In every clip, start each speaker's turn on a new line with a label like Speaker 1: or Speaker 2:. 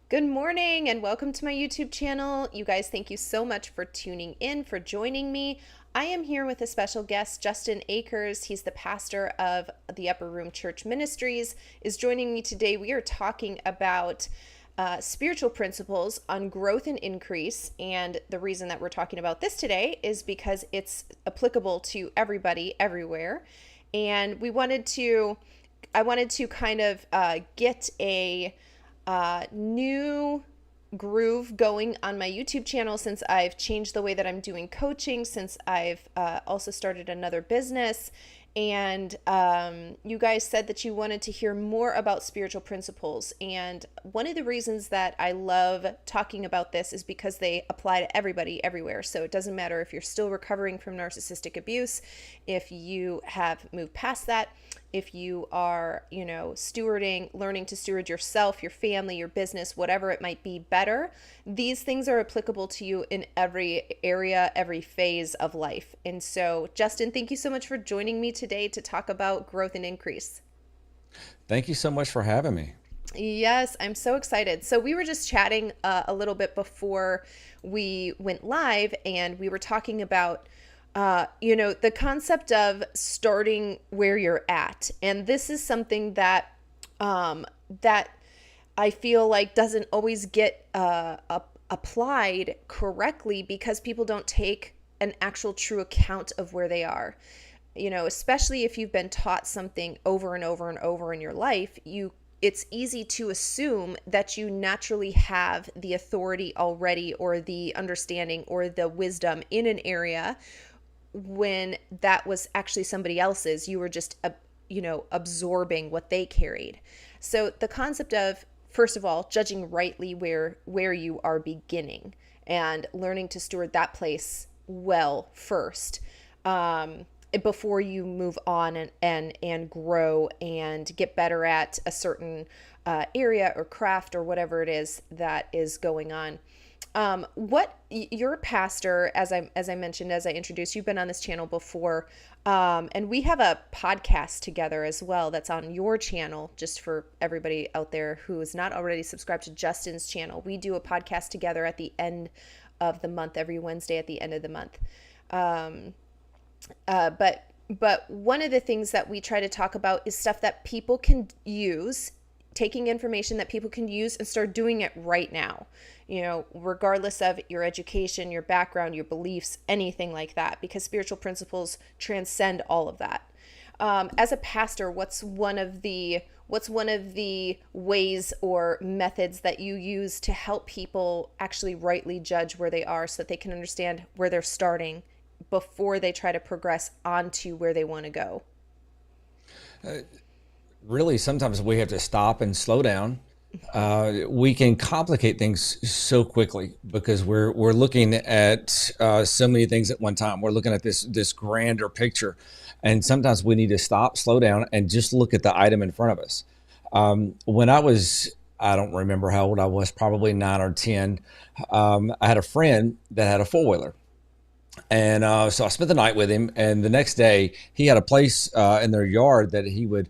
Speaker 1: Good morning and welcome to my YouTube channel. You guys, thank you so much for tuning in, for joining me. I am here with a special guest, Justin Akers. He's the pastor of the Upper Room Church Ministries, is joining me today. We are talking about spiritual principles on growth and increase. And the reason that we're talking about this today is because it's applicable to everybody, everywhere. And I wanted to kind of get a new groove going on my YouTube channel since I've changed the way that I'm doing coaching, since I've also started another business. And you guys said that you wanted to hear more about spiritual principles. And one of the reasons that I love talking about this is because they apply to everybody everywhere. So it doesn't matter if you're still recovering from narcissistic abuse, if you have moved past that, if you are, stewarding, learning to steward yourself, your family, your business, whatever it might be better, these things are applicable to you in every area, every phase of life. And so, Justin, thank you so much for joining me today to talk about growth and increase.
Speaker 2: Thank you so much for having me.
Speaker 1: Yes, I'm so excited. So we were just chatting a little bit before we went live, and we were talking about the concept of starting where you're at. And this is something that that I feel like doesn't always get applied correctly because people don't take an actual true account of where they are. Especially if you've been taught something over and over and over in your life, it's easy to assume that you naturally have the authority already, or the understanding or the wisdom in an area, when that was actually somebody else's. You were just absorbing what they carried. So the concept of, first of all, judging rightly where you are beginning and learning to steward that place well first, before you move on and grow and get better at a certain area or craft or whatever it is that is going on. What you're a pastor, as I mentioned, as I introduced, you've been on this channel before. And we have a podcast together as well that's on your channel, just for everybody out there who is not already subscribed to Justin's channel. We do a podcast together at the end of the month, every Wednesday at the end of the month. But one of the things that we try to talk about is stuff that people can use, taking information that people can use and start doing it right now, regardless of your education, your background, your beliefs, anything like that, because spiritual principles transcend all of that. As a pastor, what's one of the ways or methods that you use to help people actually rightly judge where they are so that they can understand where they're starting before they try to progress onto where they want to go?
Speaker 2: Really, sometimes we have to stop and slow down. We can complicate things so quickly because we're looking at so many things at one time. We're looking at this grander picture, and sometimes we need to stop, slow down, and just look at the item in front of us. When I don't remember how old I was, probably 9 or 10. I had a friend that had a four-wheeler. And so I spent the night with him, and the next day he had a place in their yard that he would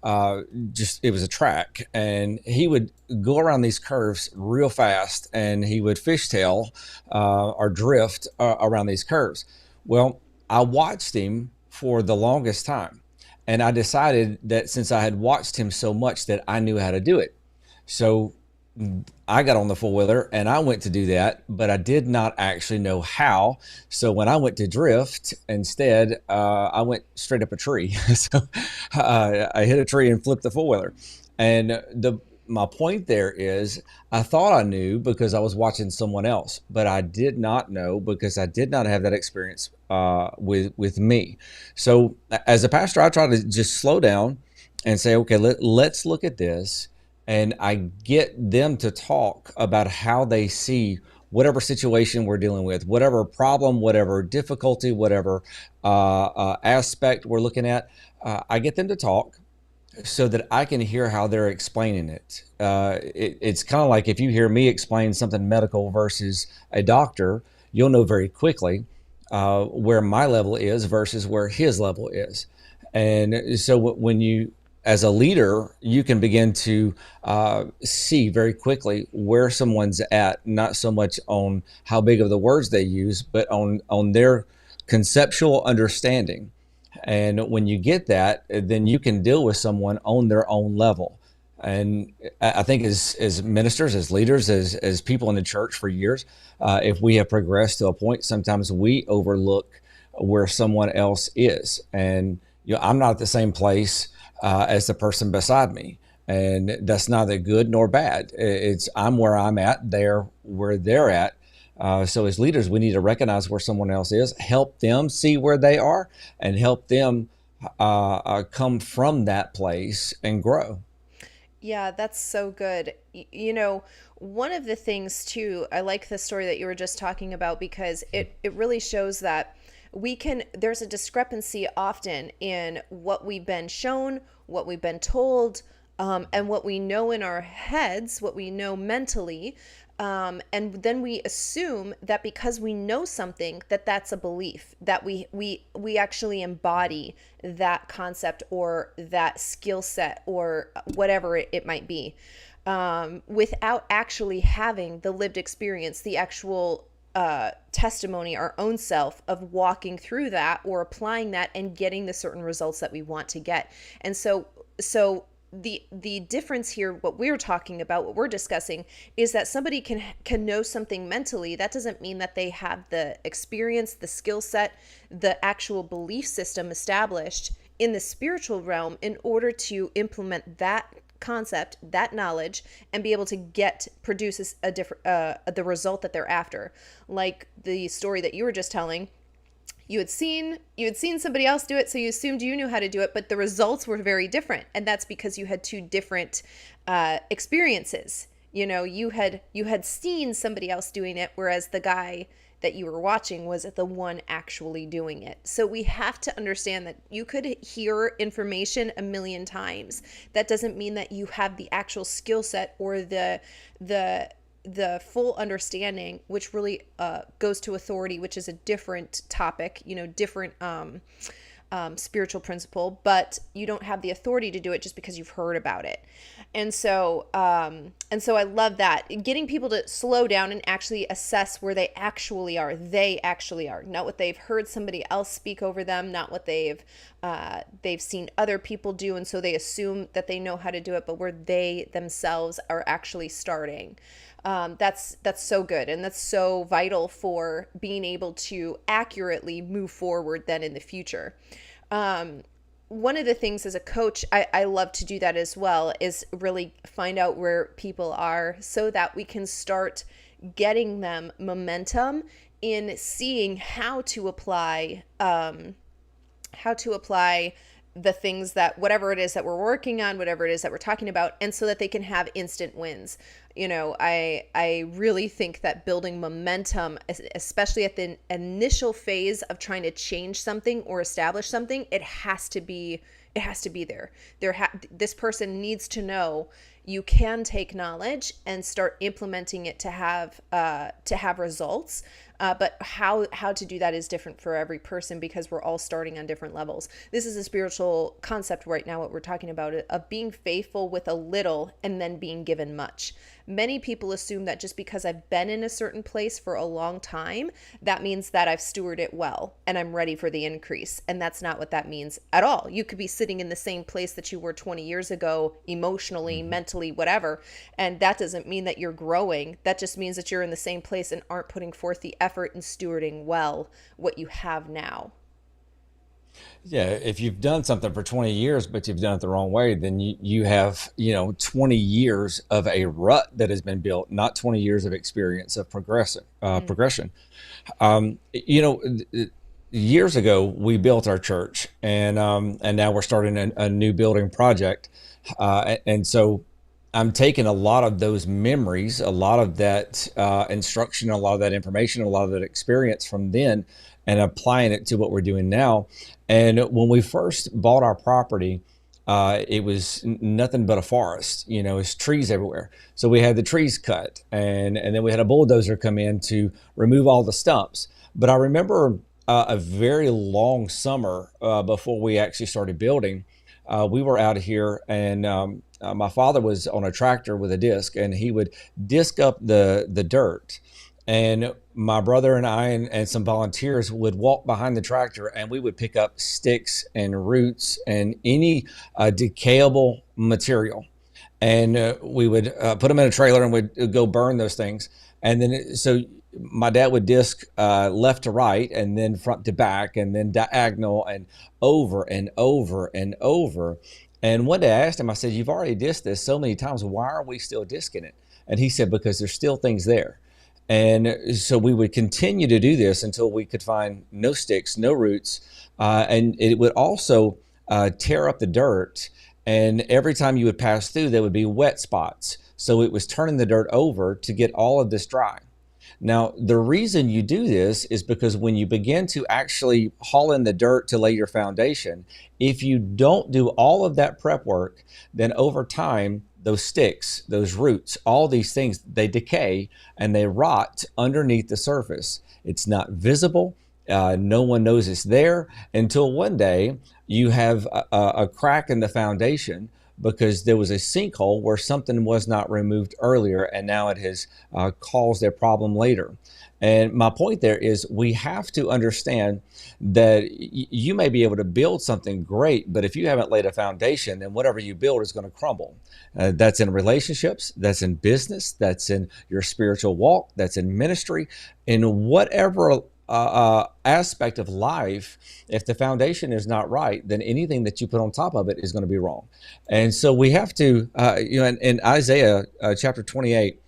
Speaker 2: it was a track, and he would go around these curves real fast, and he would fishtail or drift around these curves. Well, I watched him for the longest time, and I decided that since I had watched him so much that I knew how to do it. So I got on the four-wheeler and I went to do that, but I did not actually know how. So when I went to drift instead, I went straight up a tree. So I hit a tree and flipped the four-wheeler. And my point there is, I thought I knew because I was watching someone else, but I did not know because I did not have that experience with me. So as a pastor, I try to just slow down and say, okay, let's look at this. And I get them to talk about how they see whatever situation we're dealing with, whatever problem, whatever difficulty, whatever aspect we're looking at. I get them to talk so that I can hear how they're explaining it. It's kind of like if you hear me explain something medical versus a doctor, you'll know very quickly where my level is versus where his level is. And so when you as a leader, you can begin to see very quickly where someone's at, not so much on how big of the words they use, but on their conceptual understanding. And when you get that, then you can deal with someone on their own level. And I think as ministers, as leaders, as people in the church for years, if we have progressed to a point, sometimes we overlook where someone else is. And I'm not at the same place as the person beside me. And that's neither good nor bad. It's I'm where I'm at, they're where they're at. So as leaders, we need to recognize where someone else is, help them see where they are, and help them come from that place and grow.
Speaker 1: Yeah, that's so good. One of the things too, I like the story that you were just talking about because it really shows that there's a discrepancy often in what we've been shown, what we've been told, and what we know in our heads, what we know mentally. And then we assume that because we know something, that that's a belief, that we actually embody that concept or that skill set or whatever it might be, without actually having the lived experience, the actual testimony, our own self of walking through that or applying that and getting the certain results that we want to get. And so the difference here, what we're talking about, what we're discussing, is that somebody can know something mentally. That doesn't mean that they have the experience, the skill set, the actual belief system established in the spiritual realm in order to implement that concept, that knowledge, and be able to produce a different the result that they're after. Like the story that you were just telling, you had seen somebody else do it, so you assumed you knew how to do it, but the results were very different, and that's because you had two different experiences. You had seen somebody else doing it, whereas the guy that you were watching was the one actually doing it. So we have to understand that you could hear information a million times. That doesn't mean that you have the actual skill set or the full understanding, which really goes to authority, which is a different topic, different spiritual principle, but you don't have the authority to do it just because you've heard about it. And so I love that, getting people to slow down and actually assess where they actually are. They actually are, not what they've heard somebody else speak over them, not what they've seen other people do, and so they assume that they know how to do it, but where they themselves are actually starting. That's so good, and that's so vital for being able to accurately move forward then in the future. One of the things as a coach, I love to do that as well, is really find out where people are so that we can start getting them momentum in seeing how to apply the things that, whatever it is that we're working on, whatever it is that we're talking about, and so that they can have instant wins. I really think that building momentum, especially at the initial phase of trying to change something or establish something, it has to be there. This person needs to know you can take knowledge and start implementing it to have results. But how to do that is different for every person because we're all starting on different levels. This is a spiritual concept right now, what we're talking about, of being faithful with a little and then being given much. Many people assume that just because I've been in a certain place for a long time, that means that I've stewarded it well and I'm ready for the increase. And that's not what that means at all. You could be sitting in the same place that you were 20 years ago, emotionally, mentally, whatever. And that doesn't mean that you're growing. That just means that you're in the same place and aren't putting forth the effort in stewarding well what you have now.
Speaker 2: Yeah, if you've done something for 20 years, but you've done it the wrong way, then you have, 20 years of a rut that has been built, not 20 years of experience of progression. You know, years ago we built our church, and now we're starting a new building project, and so I'm taking a lot of those memories, a lot of that instruction, a lot of that information, a lot of that experience from then, and applying it to what we're doing now. And when we first bought our property, it was nothing but a forest. It's trees everywhere. So we had the trees cut, and then we had a bulldozer come in to remove all the stumps. But I remember a very long summer before we actually started building. we were out here, and my father was on a tractor with a disc, and he would disc up the dirt. And my brother and I and some volunteers would walk behind the tractor, and we would pick up sticks and roots and any decayable material, and we would put them in a trailer and we'd go burn those things. And then so my dad would disc left to right, and then front to back, and then diagonal, and over and over and over. And one day I asked him, I said, "You've already disced this so many times. Why are we still discing it?" And he said, "Because there's still things there." And so we would continue to do this until we could find no sticks, no roots, and it would also tear up the dirt. And every time you would pass through, there would be wet spots. So it was turning the dirt over to get all of this dry. Now, the reason you do this is because when you begin to actually haul in the dirt to lay your foundation, if you don't do all of that prep work, then over time, those sticks, those roots, all these things, they decay and they rot underneath the surface. It's not visible. No one knows it's there until one day you have a crack in the foundation because there was a sinkhole where something was not removed earlier, and now it has caused a problem later. And my point there is we have to understand that you may be able to build something great, but if you haven't laid a foundation, then whatever you build is going to crumble. That's in relationships, that's in business, that's in your spiritual walk, that's in ministry, in whatever aspect of life. If the foundation is not right, then anything that you put on top of it is going to be wrong. And so we have to, in Isaiah chapter 28,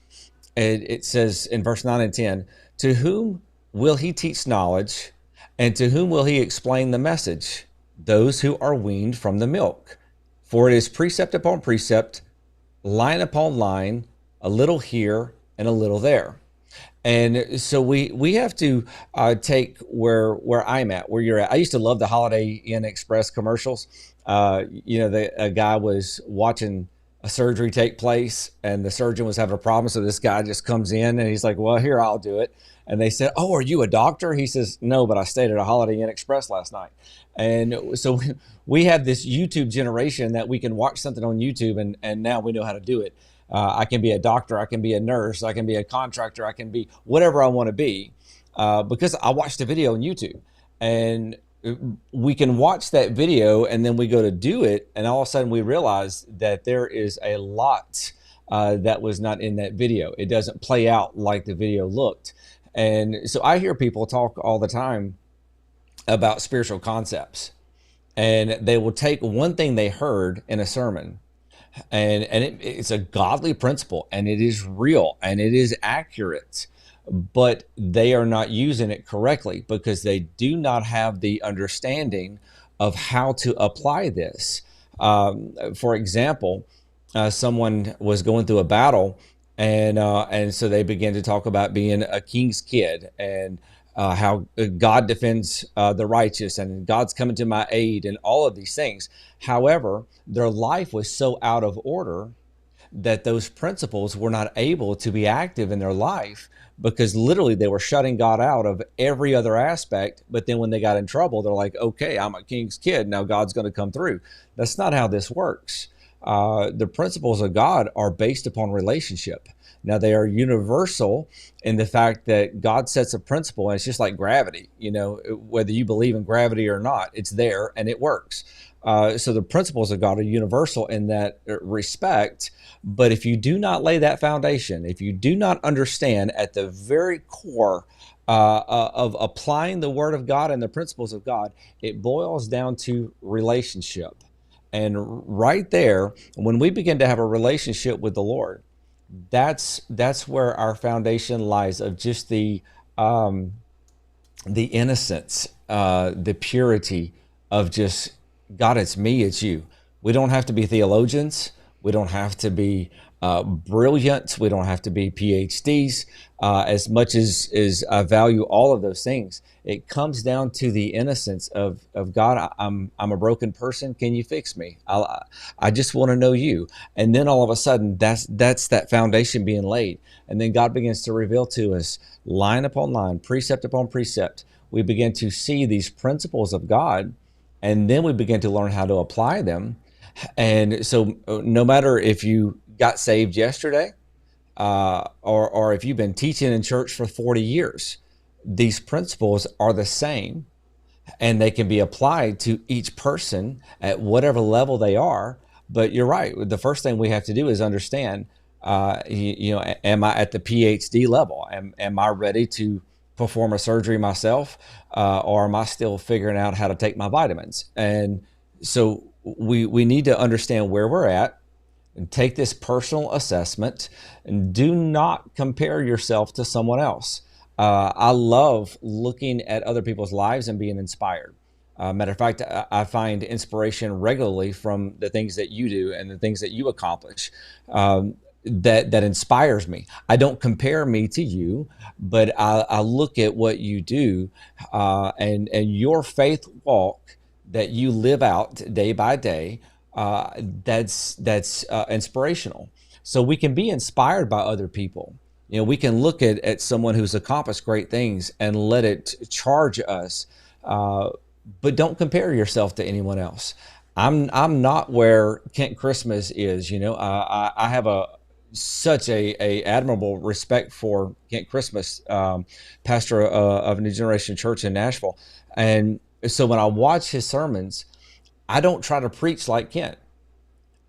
Speaker 2: it says in verse 9 and 10, "To whom will he teach knowledge, and to whom will he explain the message? Those who are weaned from the milk. For it is precept upon precept, line upon line, a little here and a little there." And so we have to take where I'm at, where you're at. I used to love the Holiday Inn Express commercials. A guy was watching a surgery take place, and the surgeon was having a problem. So this guy just comes in, and he's like, "Well, here, I'll do it." And they said, "Oh, are you a doctor?" He says, "No, but I stayed at a Holiday Inn Express last night." And so we have this YouTube generation that we can watch something on YouTube, and now we know how to do it. I can be a doctor, I can be a nurse, I can be a contractor, I can be whatever I want to be because I watched a video on YouTube. And we can watch that video, and then we go to do it, and all of a sudden we realize that there is a lot that was not in that video. It doesn't play out like the video looked. And so I hear people talk all the time about spiritual concepts, and they will take one thing they heard in a sermon, and it's a godly principle, and it is real, and it is accurate, but they are not using it correctly because they do not have the understanding of how to apply this. For example, someone was going through a battle, and so they began to talk about being a king's kid, and how God defends the righteous, and God's coming to my aid, and all of these things. However, their life was so out of order that those principles were not able to be active in their life because literally they were shutting God out of every other aspect. But then when they got in trouble, they're like, "Okay, I'm a king's kid. Now God's going to come through." That's not how this works. The principles of God are based upon relationship. Now, they are universal in the fact that God sets a principle, and it's just like gravity. Whether you believe in gravity or not, it's there and it works. So the principles of God are universal in that respect. But if you do not lay that foundation, if you do not understand at the very core of applying the Word of God and the principles of God, it boils down to relationship. And right there, when we begin to have a relationship with the Lord, that's where our foundation lies, of just the innocence, the purity of just, God, it's me, it's you. We don't have to be theologians. We don't have to be brilliant. We don't have to be Ph.D.s. As much as I value all of those things, it comes down to the innocence of God. I'm a broken person. Can you fix me? I just want to know you. And then all of a sudden, that's that foundation being laid. And then God begins to reveal to us, line upon line, precept upon precept. We begin to see these principles of God, and then we begin to learn how to apply them. And so, no matter if you got saved yesterday, or if you've been teaching in church for 40 years, these principles are the same, and they can be applied to each person at whatever level they are. But you're right. The first thing we have to do is understand, am I at the Ph.D. level? Am I ready to perform a surgery myself, or am I still figuring out how to take my vitamins? And so we need to understand where we're at and take this personal assessment, and do not compare yourself to someone else. I love looking at other people's lives and being inspired. Matter of fact, I find inspiration regularly from the things that you do and the things that you accomplish. That inspires me. I don't compare me to you, but I look at what you do, and your faith walk that you live out day by day. That's inspirational. So we can be inspired by other people. We can look at someone who's accomplished great things and let it charge us. Uh, but don't compare yourself to anyone else. I'm not where Kent Christmas is. I have such a admirable respect for Kent Christmas, pastor of New Generation Church in Nashville. And so when I watch his sermons, I don't try to preach like Kent.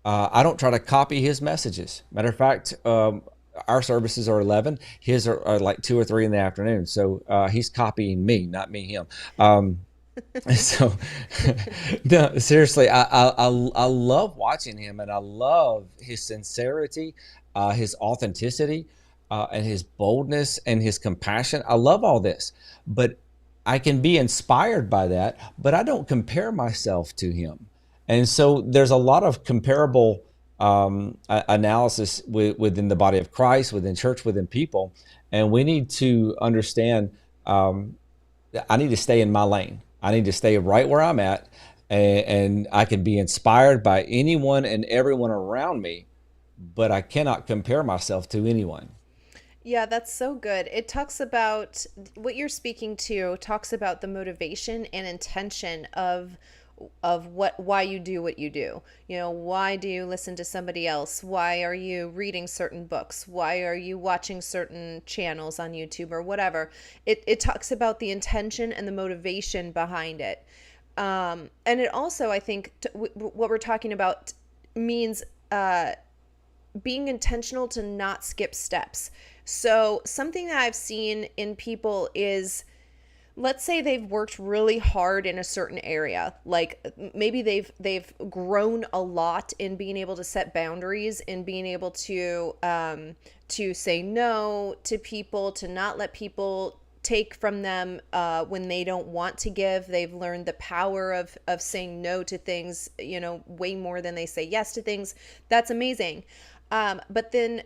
Speaker 2: I don't try to copy his messages. Matter of fact, our services are 11. His are like 2 or 3 in the afternoon. So he's copying me, not me him. So, no, seriously, I love watching him, and I love his sincerity, his authenticity, and his boldness and his compassion. I love all this, but I can be inspired by that, but I don't compare myself to him. And so there's a lot of comparable analysis within the body of Christ, within church, within people, and we need to understand. I need to stay in my lane. I need to stay right where I'm at, and I can be inspired by anyone and everyone around me, but I cannot compare myself to anyone.
Speaker 1: Yeah, that's so good. It talks about what you're speaking to, talks about the motivation and intention of what why you do what you do. Why do you listen to somebody else? Why are you reading certain books? Why are you watching certain channels on YouTube or whatever? It talks about the intention and the motivation behind it. And it also, I think, what we're talking about means being intentional to not skip steps. So something that I've seen in people is, let's say they've worked really hard in a certain area, like maybe they've grown a lot in being able to set boundaries, in being able to say no to people, to not let people take from them when they don't want to give. They've learned the power of saying no to things, way more than they say yes to things. That's amazing. But then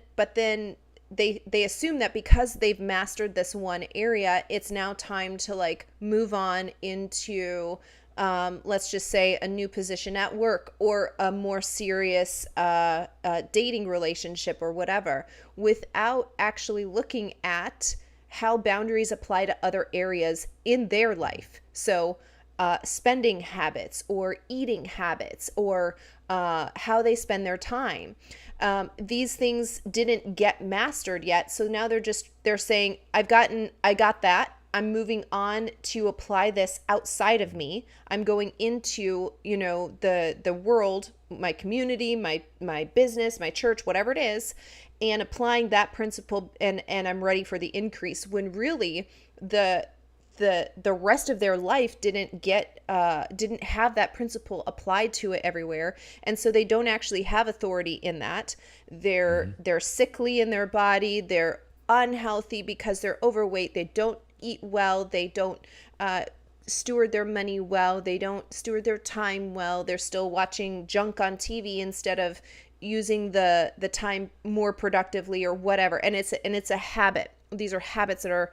Speaker 1: they assume that because they've mastered this one area, it's now time to like move on into let's just say a new position at work, or a more serious dating relationship or whatever, without actually looking at how boundaries apply to other areas in their life. So spending habits or eating habits, or how they spend their time. These things didn't get mastered yet. So now they're saying, I got that. I'm moving on to apply this outside of me. I'm going into, the world, my community, my business, my church, whatever it is, and applying that principle, and I'm ready for the increase, when really the rest of their life didn't have that principle applied to it everywhere, and so they don't actually have authority in that. They're sickly in their body, they're unhealthy because they're overweight, they don't eat well, they don't steward their money well, they don't steward their time well, they're still watching junk on TV instead of using the time more productively or whatever. And it's a habit. These are habits that are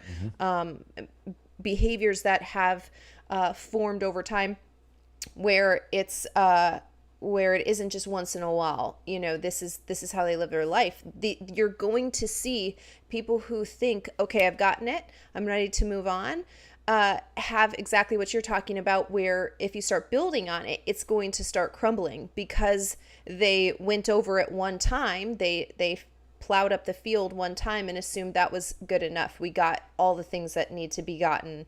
Speaker 1: behaviors that have formed over time, where where it isn't just once in a while. This is how they live their life. You're going to see people who think, okay, I've gotten it, I'm ready to move on. have exactly what you're talking about, where if you start building on it, it's going to start crumbling because they went over it one time. They plowed up the field one time and assumed that was good enough. We got all the things that need to be gotten,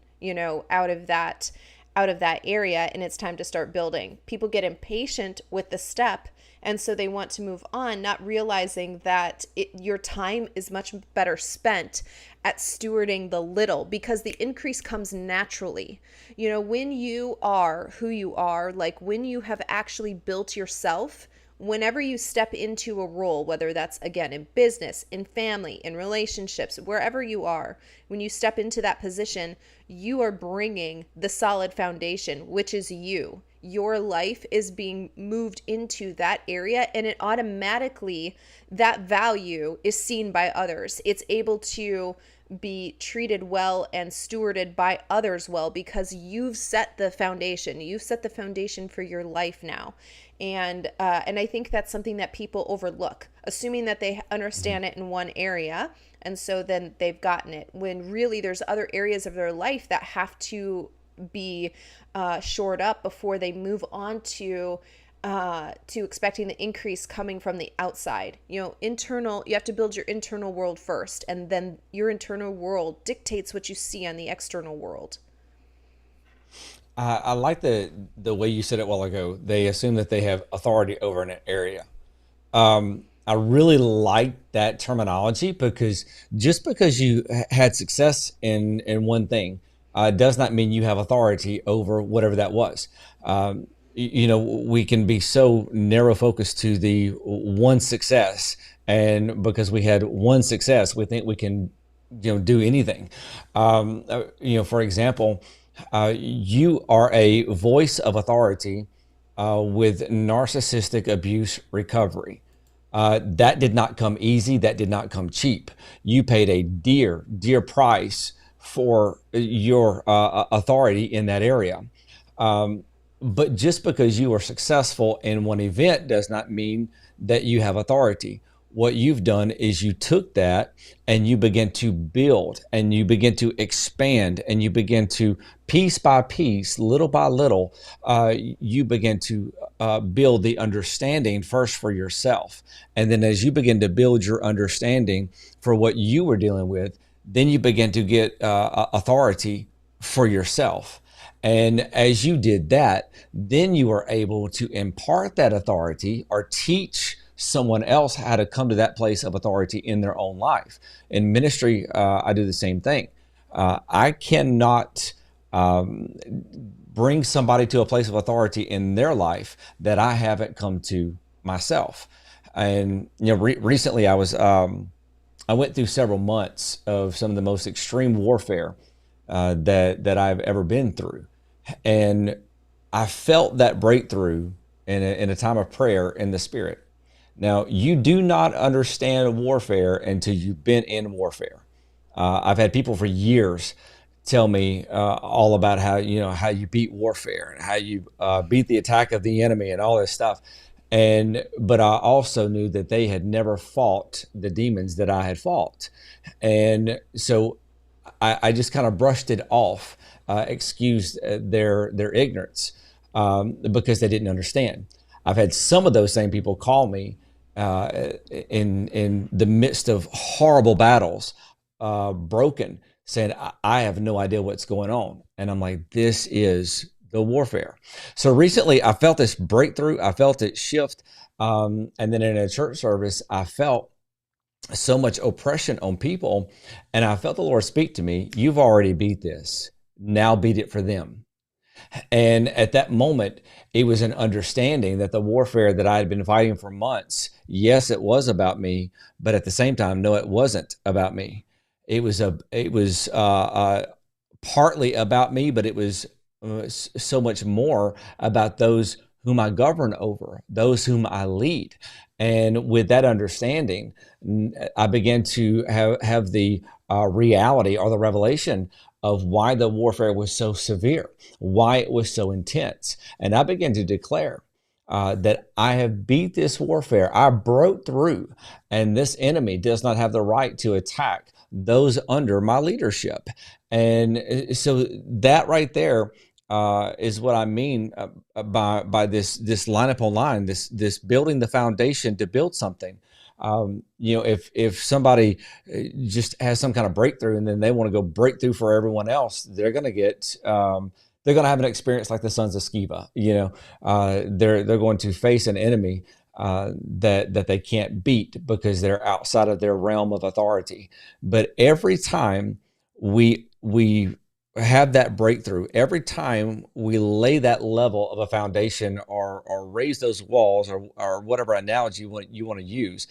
Speaker 1: out of that area, and it's time to start building. People get impatient with the step, and so they want to move on, not realizing that your time is much better spent at stewarding the little, because the increase comes naturally. When you are who you are, like when you have actually built yourself, whenever you step into a role, whether that's again in business, in family, in relationships, wherever you are, when you step into that position, you are bringing the solid foundation, which is you. Your life is being moved into that area, and it automatically, that value is seen by others. It's able to be treated well and stewarded by others well, because you've set the foundation. You've set the foundation for your life now. And I think that's something that people overlook, assuming that they understand it in one area, and so then they've gotten it, when really there's other areas of their life that have to be shored up before they move on to expecting the increase coming from the outside. Internal, you have to build your internal world first, and then your internal world dictates what you see on the external world.
Speaker 2: I like the way you said it a while ago. They assume that they have authority over an area. I really like that terminology, because just because you had success in one thing does not mean you have authority over whatever that was. We can be so narrow focused to the one success, and because we had one success, we think we can, do anything. For example, you are a voice of authority with narcissistic abuse recovery. That did not come easy. That did not come cheap. You paid a dear, dear price for your authority in that area. But just because you are successful in one event does not mean that you have authority. What you've done is you took that and you begin to build and you begin to expand and you begin to, piece by piece, little by little, you begin to build the understanding first for yourself. And then as you begin to build your understanding for what you were dealing with, then you begin to get authority for yourself. And as you did that, then you are able to impart that authority or teach someone else how to come to that place of authority in their own life. In ministry, I do the same thing. I cannot bring somebody to a place of authority in their life that I haven't come to myself. And recently I went through several months of some of the most extreme warfare that I've ever been through, and I felt that breakthrough in a time of prayer in the Spirit. Now, you do not understand warfare until you've been in warfare. I've had people for years tell me all about how you beat warfare and how you beat the attack of the enemy and all this stuff. But I also knew that they had never fought the demons that I had fought. And so I just kind of brushed it off, excused their ignorance because they didn't understand. I've had some of those same people call me in the midst of horrible battles, broken, saying, I have no idea what's going on. And I'm like, this is the warfare. So recently I felt this breakthrough. I felt it shift. And then in a church service, I felt so much oppression on people. And I felt the Lord speak to me, you've already beat this. Now beat it for them. And at that moment, it was an understanding that the warfare that I had been fighting for months, yes, it was about me, but at the same time, no, it wasn't about me. It was partly about me, but it was so much more about those whom I govern over, those whom I lead. And with that understanding, I began to have the reality or the revelation of why the warfare was so severe, why it was so intense. And I began to declare that I have beat this warfare. I broke through, and this enemy does not have the right to attack those under my leadership. And so that right there is what I mean by this line upon line, this building the foundation to build something. If somebody just has some kind of breakthrough and then they want to go break through for everyone else, they're going to have an experience like the sons of Sceva. They're going to face an enemy that they can't beat because they're outside of their realm of authority. But every time we have that breakthrough, every time we lay that level of a foundation or raise those walls or whatever analogy you want to use,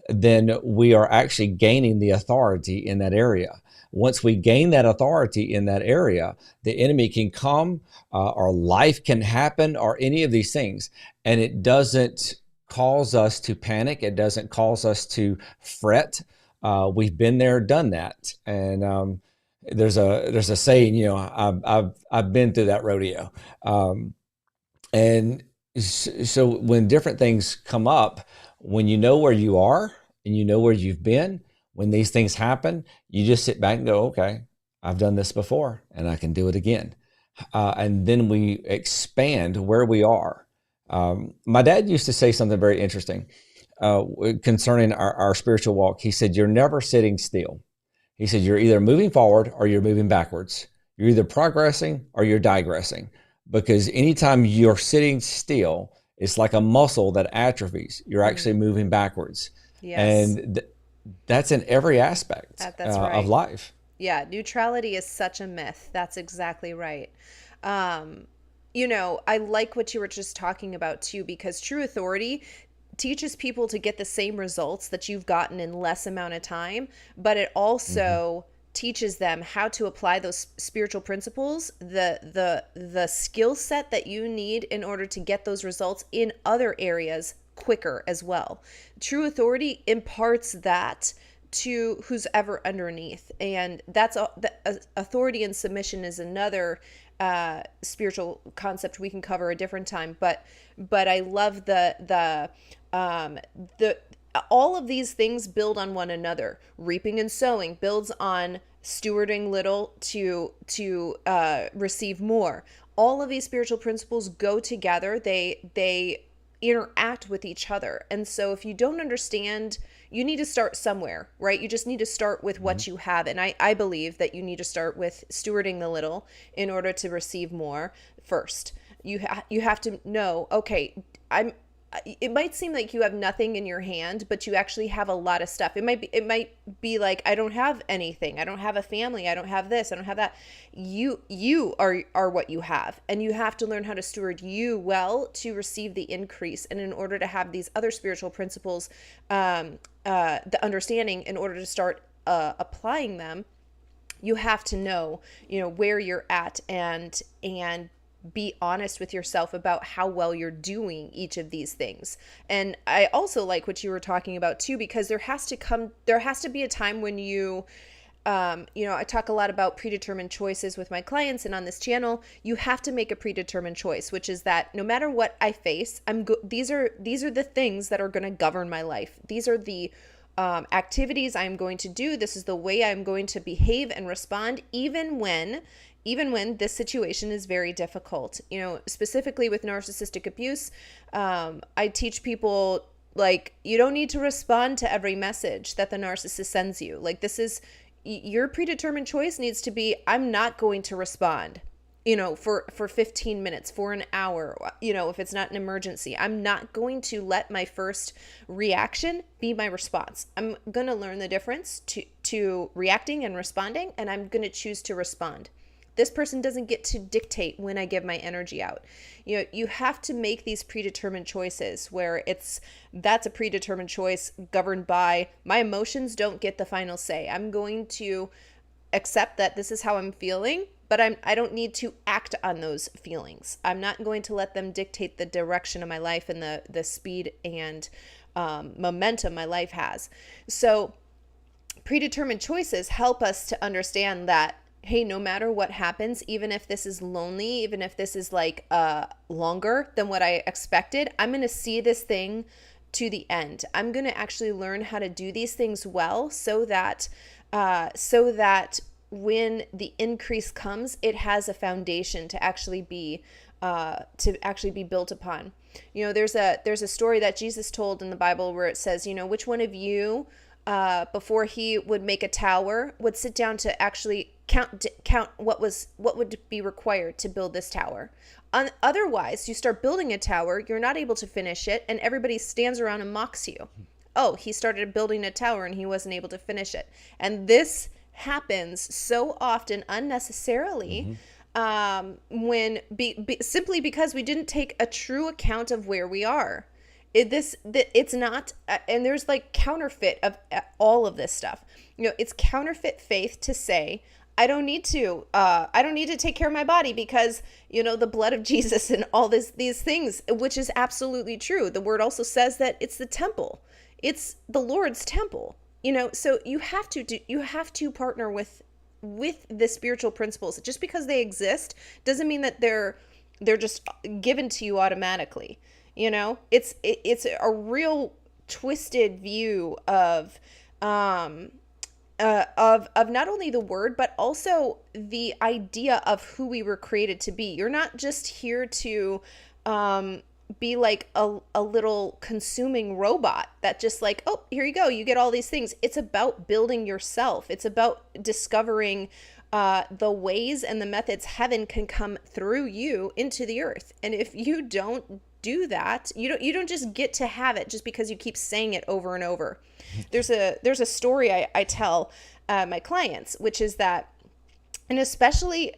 Speaker 2: then we are actually gaining the authority in that area. Once we gain that authority in that area, the enemy can come, or life can happen, or any of these things, and it doesn't cause us to panic. It doesn't cause us to fret. We've been there, done that, and there's a saying. I've been through that rodeo, and so when different things come up, when you know where you are and you know where you've been, when these things happen, you just sit back and go, okay, I've done this before and I can do it again. And then we expand where we are. My dad used to say something very interesting concerning our spiritual walk. He said, you're never sitting still. He said, you're either moving forward or you're moving backwards. You're either progressing or you're digressing. Because anytime you're sitting still, it's like a muscle that atrophies. You're actually moving backwards.
Speaker 1: Yes.
Speaker 2: And that's in every aspect
Speaker 1: That's right.
Speaker 2: of life.
Speaker 1: Yeah, neutrality is such a myth. That's exactly right. I like what you were just talking about too, because true authority teaches people to get the same results that you've gotten in less amount of time, but it also teaches them how to apply those spiritual principles, the skill set that you need in order to get those results in other areas quicker as well. True authority imparts that to who's ever underneath, and authority and submission is another spiritual concept we can cover a different time. But I love the all of these things build on one another. Reaping and sowing builds on stewarding little to receive more. All of these spiritual principles go together. They interact with each other. And so if you don't understand, you need to start somewhere, right? You just need to start with what you have. And I believe that you need to start with stewarding the little in order to receive more first. You have to know, okay, it might seem like you have nothing in your hand, but you actually have a lot of stuff. It might be like, I don't have anything. I don't have a family. I don't have this. I don't have that. You are what you have, and you have to learn how to steward you well to receive the increase. And in order to have these other spiritual principles, the understanding, in order to start applying them, you have to know, where you're at and be honest with yourself about how well you're doing each of these things. And I also like what you were talking about too, because there has to be a time when I talk a lot about predetermined choices with my clients, and on this channel, you have to make a predetermined choice, which is that no matter what I face, these are the things that are going to govern my life. These are the activities I'm going to do. This is the way I'm going to behave and respond, even when this situation is very difficult. Specifically with narcissistic abuse, I teach people, like, you don't need to respond to every message that the narcissist sends you. Like, your predetermined choice needs to be, I'm not going to respond, for 15 minutes, for an hour, if it's not an emergency. I'm not going to let my first reaction be my response. I'm going to learn the difference to reacting and responding, and I'm going to choose to respond. This person doesn't get to dictate when I give my energy out. You have to make these predetermined choices where that's a predetermined choice governed by my emotions don't get the final say. I'm going to accept that this is how I'm feeling, but I don't need to act on those feelings. I'm not going to let them dictate the direction of my life and the speed and momentum my life has. So predetermined choices help us to understand that hey, no matter what happens, even if this is lonely, even if this is like longer than what I expected, I'm going to see this thing to the end. I'm going to actually learn how to do these things well so that when the increase comes, it has a foundation to actually be built upon. There's a story that Jesus told in the Bible where it says, which one of you, before he would make a tower, would sit down to actually count what would be required to build this tower. Otherwise, you start building a tower, you're not able to finish it, and everybody stands around and mocks you. Oh, he started building a tower and he wasn't able to finish it. And this happens so often unnecessarily, simply because we didn't take a true account of where we are. It's not, and there's like counterfeit of all of this stuff. It's counterfeit faith to say, I don't need to take care of my body because, the blood of Jesus and all these things, which is absolutely true. The word also says that it's the temple. It's the Lord's temple, so you have to partner with the spiritual principles. Just because they exist doesn't mean that they're just given to you automatically. It's a real twisted view of not only the word, but also the idea of who we were created to be. You're not just here to be like a little consuming robot that just like, oh, here you go, you get all these things. It's about building yourself. It's about discovering the ways and the methods heaven can come through you into the earth. And if you don't do that, you don't just get to have it just because you keep saying it over and over. There's a story I tell my clients, which is that, and especially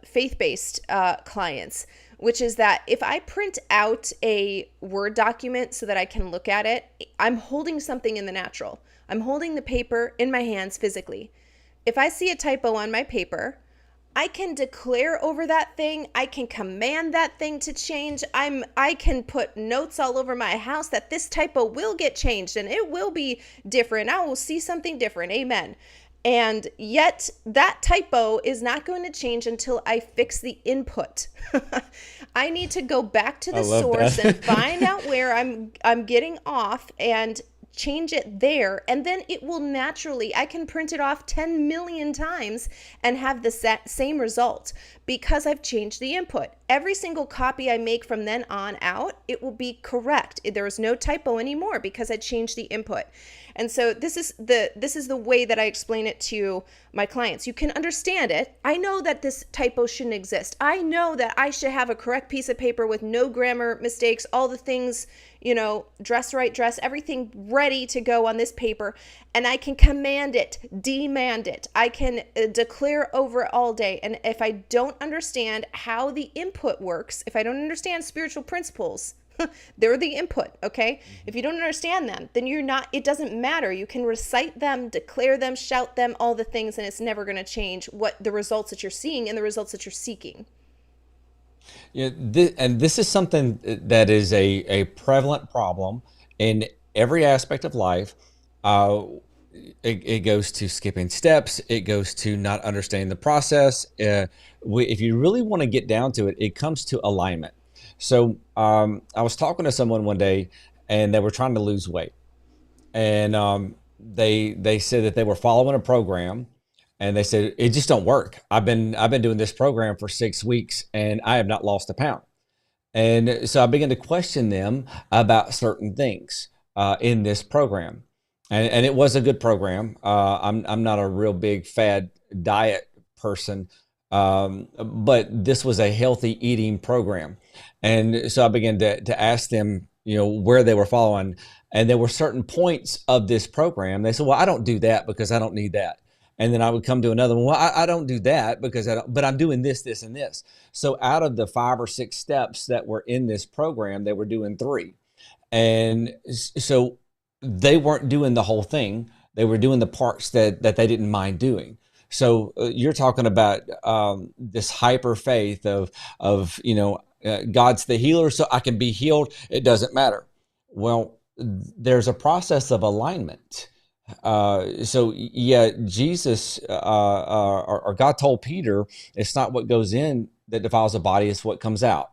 Speaker 1: faith-based clients, which is that if I print out a Word document so that I can look at it, I'm holding something in the natural. I'm holding the paper in my hands physically. If I see a typo on my paper, I can declare over that thing. I can command that thing to change. I can put notes all over my house that this typo will get changed and it will be different. I will see something different. Amen. And yet that typo is not going to change until I fix the input. I need to go back to the source and find out where I'm getting off and change it there, and then it will naturally, I can print it off 10 million times and have the same result because I've changed the input. Every single copy I make from then on out, it will be correct. There is no typo anymore because I changed the input. And so this is the way that I explain it to my clients. You can understand it. I know that this typo shouldn't exist. I know that I should have a correct piece of paper with no grammar mistakes, all the things, dress right, everything ready to go on this paper. And I can command it, demand it. I can declare over it all day. And if I don't understand how the input works, if I don't understand spiritual principles, they're the input, okay? If you don't understand them, then it doesn't matter. You can recite them, declare them, shout them, all the things, and it's never going to change what the results that you're seeing and the results that you're seeking.
Speaker 2: Yeah, and this is something that is a prevalent problem in every aspect of life. It goes to skipping steps. It goes to not understanding the process. If you really want to get down to it, it comes to alignment. So I was talking to someone one day, and they were trying to lose weight, and they said that they were following a program, and they said it just don't work. I've been doing this program for 6 weeks, and I have not lost a pound. And so I began to question them about certain things in this program, and it was a good program. I'm not a real big fad diet person, but this was a healthy eating program. And so I began to ask them, where they were following. And there were certain points of this program. They said, well, I don't do that because I don't need that. And then I would come to another one. Well, I don't do that because but I'm doing this, this, and this. So out of the 5 or 6 steps that were in this program, they were doing 3. And so they weren't doing the whole thing. They were doing the parts that they didn't mind doing. So you're talking about this hyper faith of God's the healer, so I can be healed. It doesn't matter. Well, there's a process of alignment. So yeah, Jesus or God told Peter, it's not what goes in that defiles the body, it's what comes out.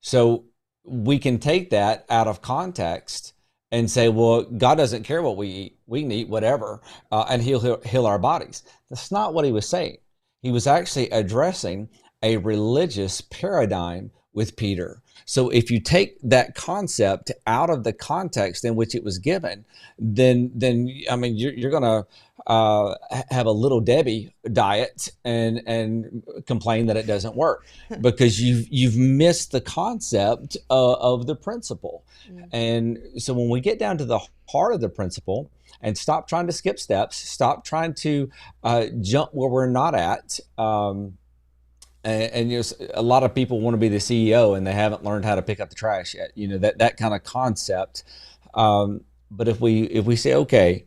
Speaker 2: So we can take that out of context and say, well, God doesn't care what we eat. We can eat whatever, and heal our bodies. That's not what he was saying. He was actually addressing a religious paradigm with Peter. So if you take that concept out of the context in which it was given, then I mean you're going to have a little Debbie diet and complain that it doesn't work because you've missed the concept of the principle.
Speaker 1: Mm.
Speaker 2: And so when we get down to the heart of the principle and stop trying to skip steps, stop trying to jump where we're not at. And a lot of people want to be the CEO and they haven't learned how to pick up the trash yet. That kind of concept. But if we say, okay,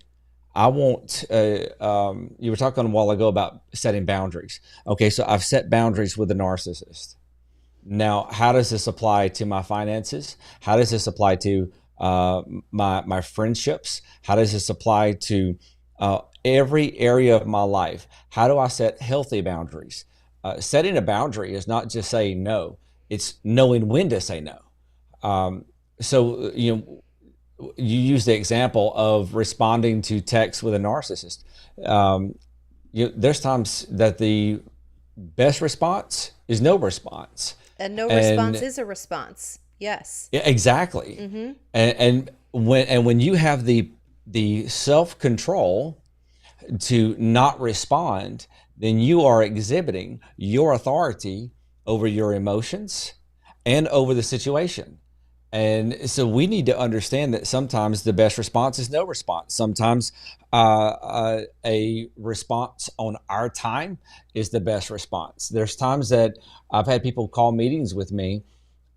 Speaker 2: I want. You were talking a while ago about setting boundaries. Okay, so I've set boundaries with a narcissist. Now, how does this apply to my finances? How does this apply to my friendships? How does this apply to every area of my life? How do I set healthy boundaries? Setting a boundary is not just saying no; it's knowing when to say no. Um, so you use the example of responding to text with a narcissist. Um, there's times that the best response is no response.
Speaker 1: And no response
Speaker 2: And
Speaker 1: is a response. Yes.
Speaker 2: yeah, exactly.
Speaker 1: Mm-hmm.
Speaker 2: And when you have the self control to not respond, then you are exhibiting your authority over your emotions and over the situation. And so we need to understand that sometimes the best response is no response. Sometimes a response on our time is the best response. There's times that I've had people call meetings with me,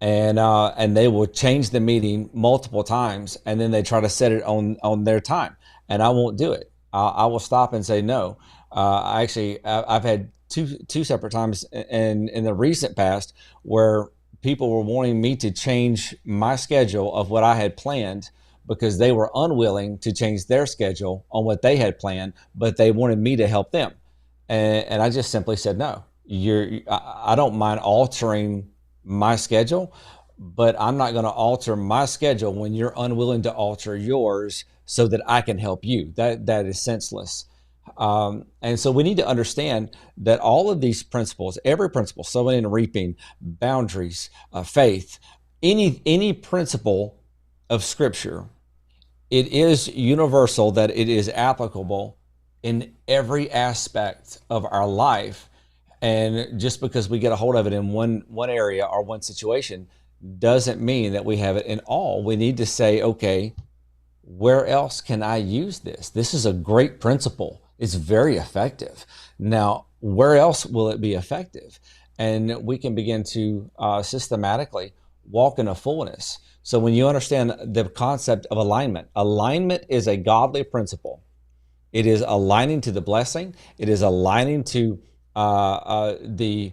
Speaker 2: and they will change the meeting multiple times, and then they try to set it on their time, and I won't do it. I will stop and say no. I've had two separate times in the recent past where people were wanting me to change my schedule of what I had planned because they were unwilling to change their schedule on what they had planned, but they wanted me to help them. And I just simply said, no, I don't mind altering my schedule, but I'm not going to alter my schedule when you're unwilling to alter yours so that I can help you. That is senseless. And so we need to understand that all of these principles, every principle, sowing and reaping, boundaries, faith, any principle of Scripture, it is universal, that it is applicable in every aspect of our life. And just because we get a hold of it in one area or one situation doesn't mean that we have it in all. We need to say, okay, where else can I use this? This is a great principle. It's very effective. Now, where else will it be effective? And we can begin to systematically walk in a fullness. So when you understand the concept of alignment, alignment is a godly principle. It is aligning to the blessing. It is aligning to the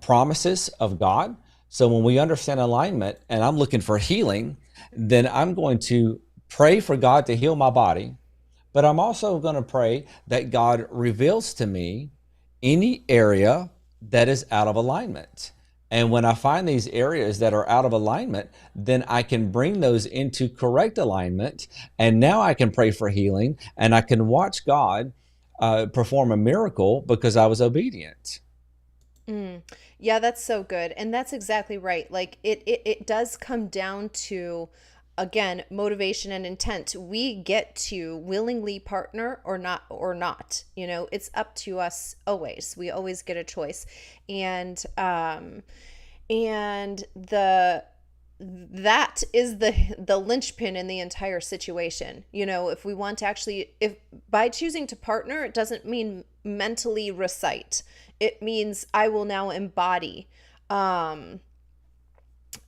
Speaker 2: promises of God. So when we understand alignment and I'm looking for healing, then I'm going to pray for God to heal my body, but I'm also going to pray that God reveals to me any area that is out of alignment. And when I find these areas that are out of alignment, then I can bring those into correct alignment. And now I can pray for healing and I can watch God perform a miracle because I was obedient.
Speaker 1: Mm. Yeah, that's so good. And that's exactly right. Like it does come down to, again, motivation and intent. We get to willingly partner or not, or not. It's up to us always. We always get a choice. And that is the linchpin in the entire situation. If we want to actually, if by choosing to partner, it doesn't mean mentally recite. It means I will now embody. So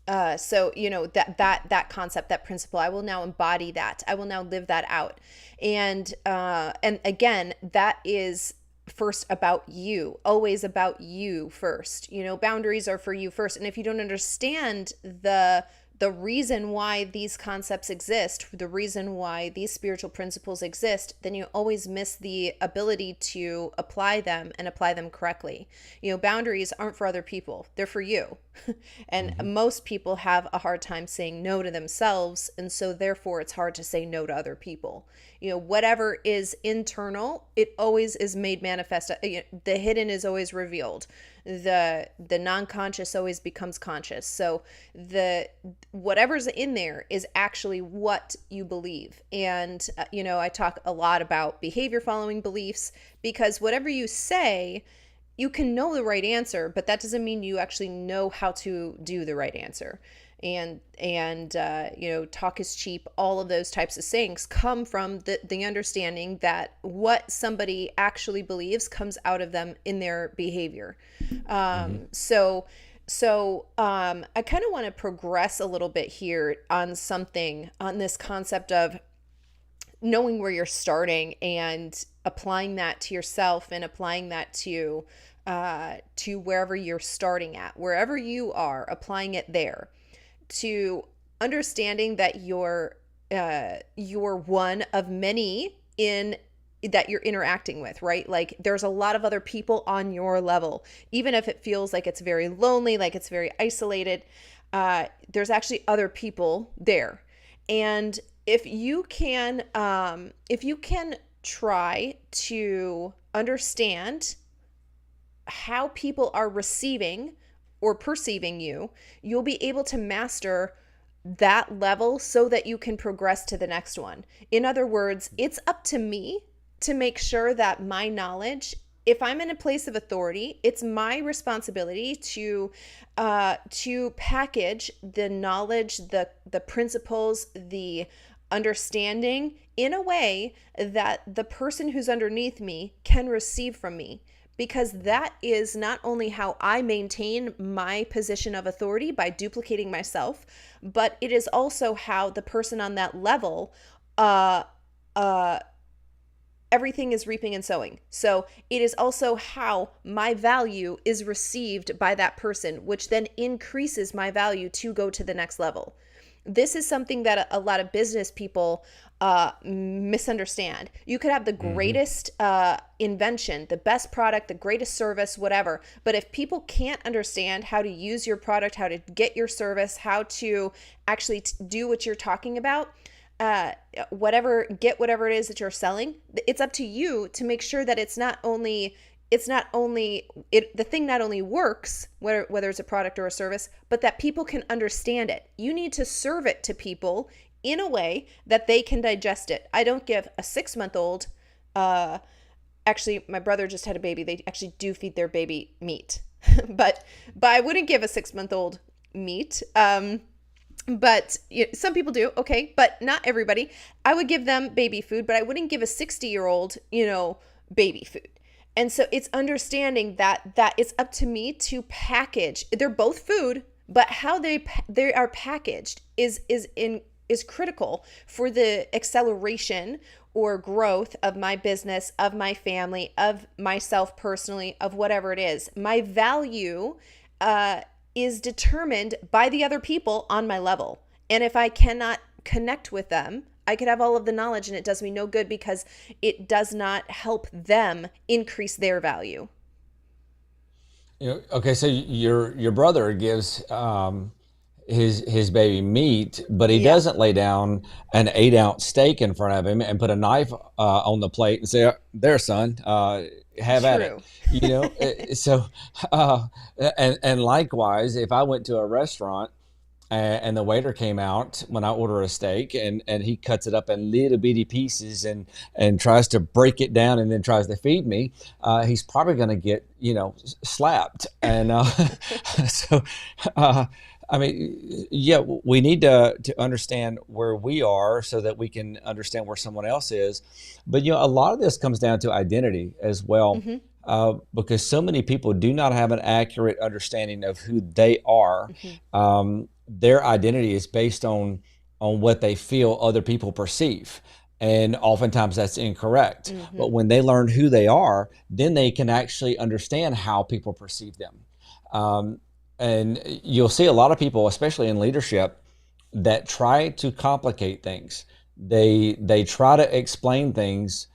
Speaker 1: that concept, that principle, I will now embody that. I will now live that out. And again, that is first about you, always about you first. Boundaries are for you first. And if you don't understand the the reason why these concepts exist, the reason why these spiritual principles exist, then you always miss the ability to apply them and apply them correctly. Boundaries aren't for other people, they're for you. And
Speaker 2: Hmm.
Speaker 1: most people have a hard time saying no to themselves, and so therefore it's hard to say no to other people. Whatever is internal, it always is made manifest. The hidden is always revealed. The non-conscious always becomes conscious. So the whatever's in there is actually what you believe. And I talk a lot about behavior following beliefs, because whatever you say, you can know the right answer, but that doesn't mean you actually know how to do the right answer. And talk is cheap. All of those types of sayings come from the understanding that what somebody actually believes comes out of them in their behavior.
Speaker 2: Hmm.
Speaker 1: I kind of want to progress a little bit here on this concept of knowing where you're starting and applying that to yourself and applying that to wherever you're starting at, wherever you are, applying it there, to understanding that you're one of many in that you're interacting with, right? Like there's a lot of other people on your level, even if it feels like it's very lonely, like it's very isolated. There's actually other people there, and if you can try to understand how people are receiving or perceiving you, you'll be able to master that level so that you can progress to the next one. In other words, it's up to me to make sure that my knowledge, if I'm in a place of authority, it's my responsibility to package the knowledge, the principles, the understanding in a way that the person who's underneath me can receive from me, because that is not only how I maintain my position of authority by duplicating myself, but it is also how the person on that level, uh, uh, everything is reaping and sowing. So it is also how my value is received by that person, which then increases my value to go to the next level. This is something that a lot of business people misunderstand. You could have the
Speaker 2: Hmm.
Speaker 1: greatest invention, the best product, the greatest service, whatever. But if people can't understand how to use your product, how to get your service, how to actually do what you're talking about, uh, whatever it is that you're selling, it's up to you to make sure that the thing not only works, whether it's a product or a service, but that people can understand it. You need to serve it to people in a way that they can digest it. I don't give a 6 month old, uh, actually, my brother just had a baby. They actually do feed their baby meat, but I wouldn't give a 6 month old meat. But some people do, okay, but not everybody. I would give them baby food, but I wouldn't give a 60-year-old, baby food. And so it's understanding that it's up to me to package. They're both food, but how they are packaged is critical for the acceleration or growth of my business, of my family, of myself personally, of whatever it is. My value is determined by the other people on my level. And if I cannot connect with them, I could have all of the knowledge and it does me no good, because it does not help them increase their value.
Speaker 2: Okay, so your brother gives his baby meat, but he
Speaker 1: Yeah,
Speaker 2: doesn't lay down an 8 ounce steak in front of him and put a knife on the plate and say, "There, son, have at it."
Speaker 1: true.
Speaker 2: So, uh, and likewise, if I went to a restaurant and the waiter came out when I order a steak and he cuts it up in little bitty pieces and tries to break it down and then tries to feed me, he's probably going to get slapped. And so, uh, I mean, yeah, we need to understand where we are so that we can understand where someone else is. But a lot of this comes down to identity as well.
Speaker 1: Hmm.
Speaker 2: Because so many people do not have an accurate understanding of who they are.
Speaker 1: Hmm.
Speaker 2: Their identity is based on what they feel other people perceive, and oftentimes that's incorrect.
Speaker 1: Hmm.
Speaker 2: But when they learn who they are, then they can actually understand how people perceive them. um, and you'll see a lot of people, especially in leadership, that try to complicate things. They try to explain things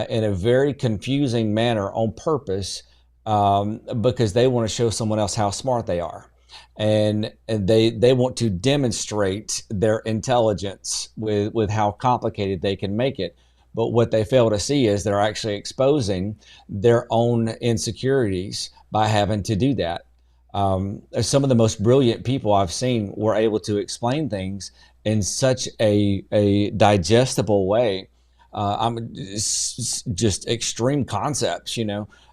Speaker 2: in a very confusing manner on purpose, because they want to show someone else how smart they are, and they want to demonstrate their intelligence with how complicated they can make it. But what they fail to see is they're actually exposing their own insecurities by having to do that. Some of the most brilliant people I've seen were able to explain things in such a digestible way. I'm just extreme concepts,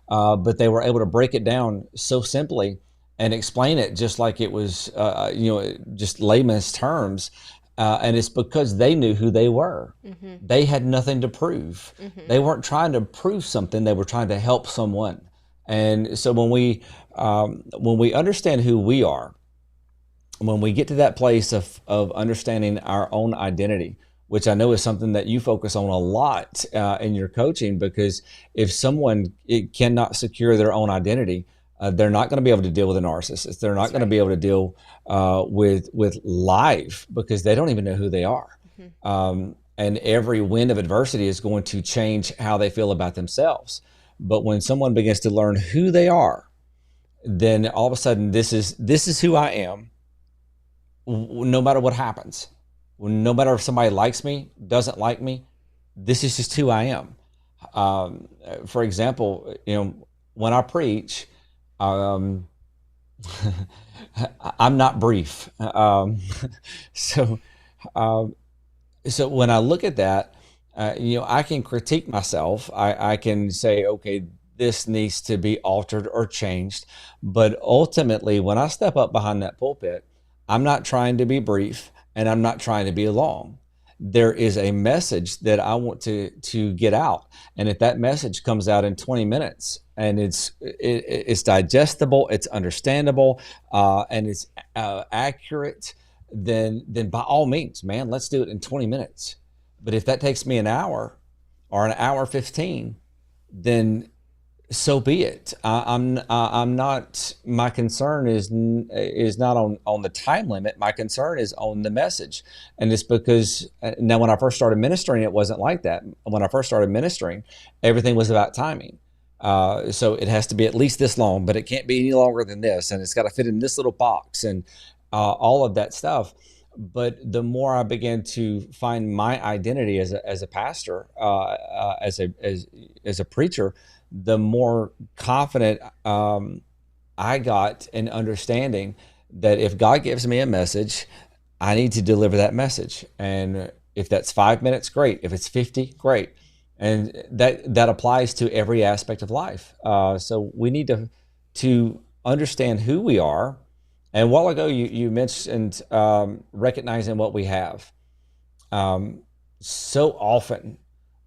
Speaker 2: but they were able to break it down so simply and explain it just like it was, just layman's terms. And it's because they knew who they were.
Speaker 1: Mm-hmm.
Speaker 2: They had nothing to prove.
Speaker 1: Mm-hmm.
Speaker 2: They weren't trying to prove something. They were trying to help someone. And so when we understand who we are, when we get to that place of understanding our own identity, which I know is something that you focus on a lot in your coaching, because if someone cannot secure their own identity, they're not going to be able to deal with a narcissist. They're not going to be able to deal with life, because they don't even know who they are.
Speaker 1: Mm-hmm.
Speaker 2: And every wind of adversity is going to change how they feel about themselves. But when someone begins to learn who they are, then all of a sudden this is who I am, no matter what happens. No matter if somebody likes me, doesn't like me, this is just who I am. For example, when I preach, I'm not brief. So, so when I look at that, I can critique myself. I can say, okay, this needs to be altered or changed. But ultimately, when I step up behind that pulpit, I'm not trying to be brief and I'm not trying to be long. There is a message that I want to get out. And if that message comes out in 20 minutes and it's digestible, it's understandable, and it's accurate, then by all means, man, let's do it in 20 minutes. But if that takes me an hour or an hour 15, then so be it. I'm not. My concern is not on the time limit. My concern is on the message, and it's because now when I first started ministering, it wasn't like that. When I first started ministering, everything was about timing. So it has to be at least this long, but it can't be any longer than this, and it's got to fit in this little box, and all of that stuff. But the more I began to find my identity as a pastor, as a preacher, the more confident I got in understanding that if God gives me a message, I need to deliver that message. And if that's 5 minutes, great. If it's 50, great. And that applies to every aspect of life. So we need to understand who we are. And a while ago, you mentioned recognizing what we have. So often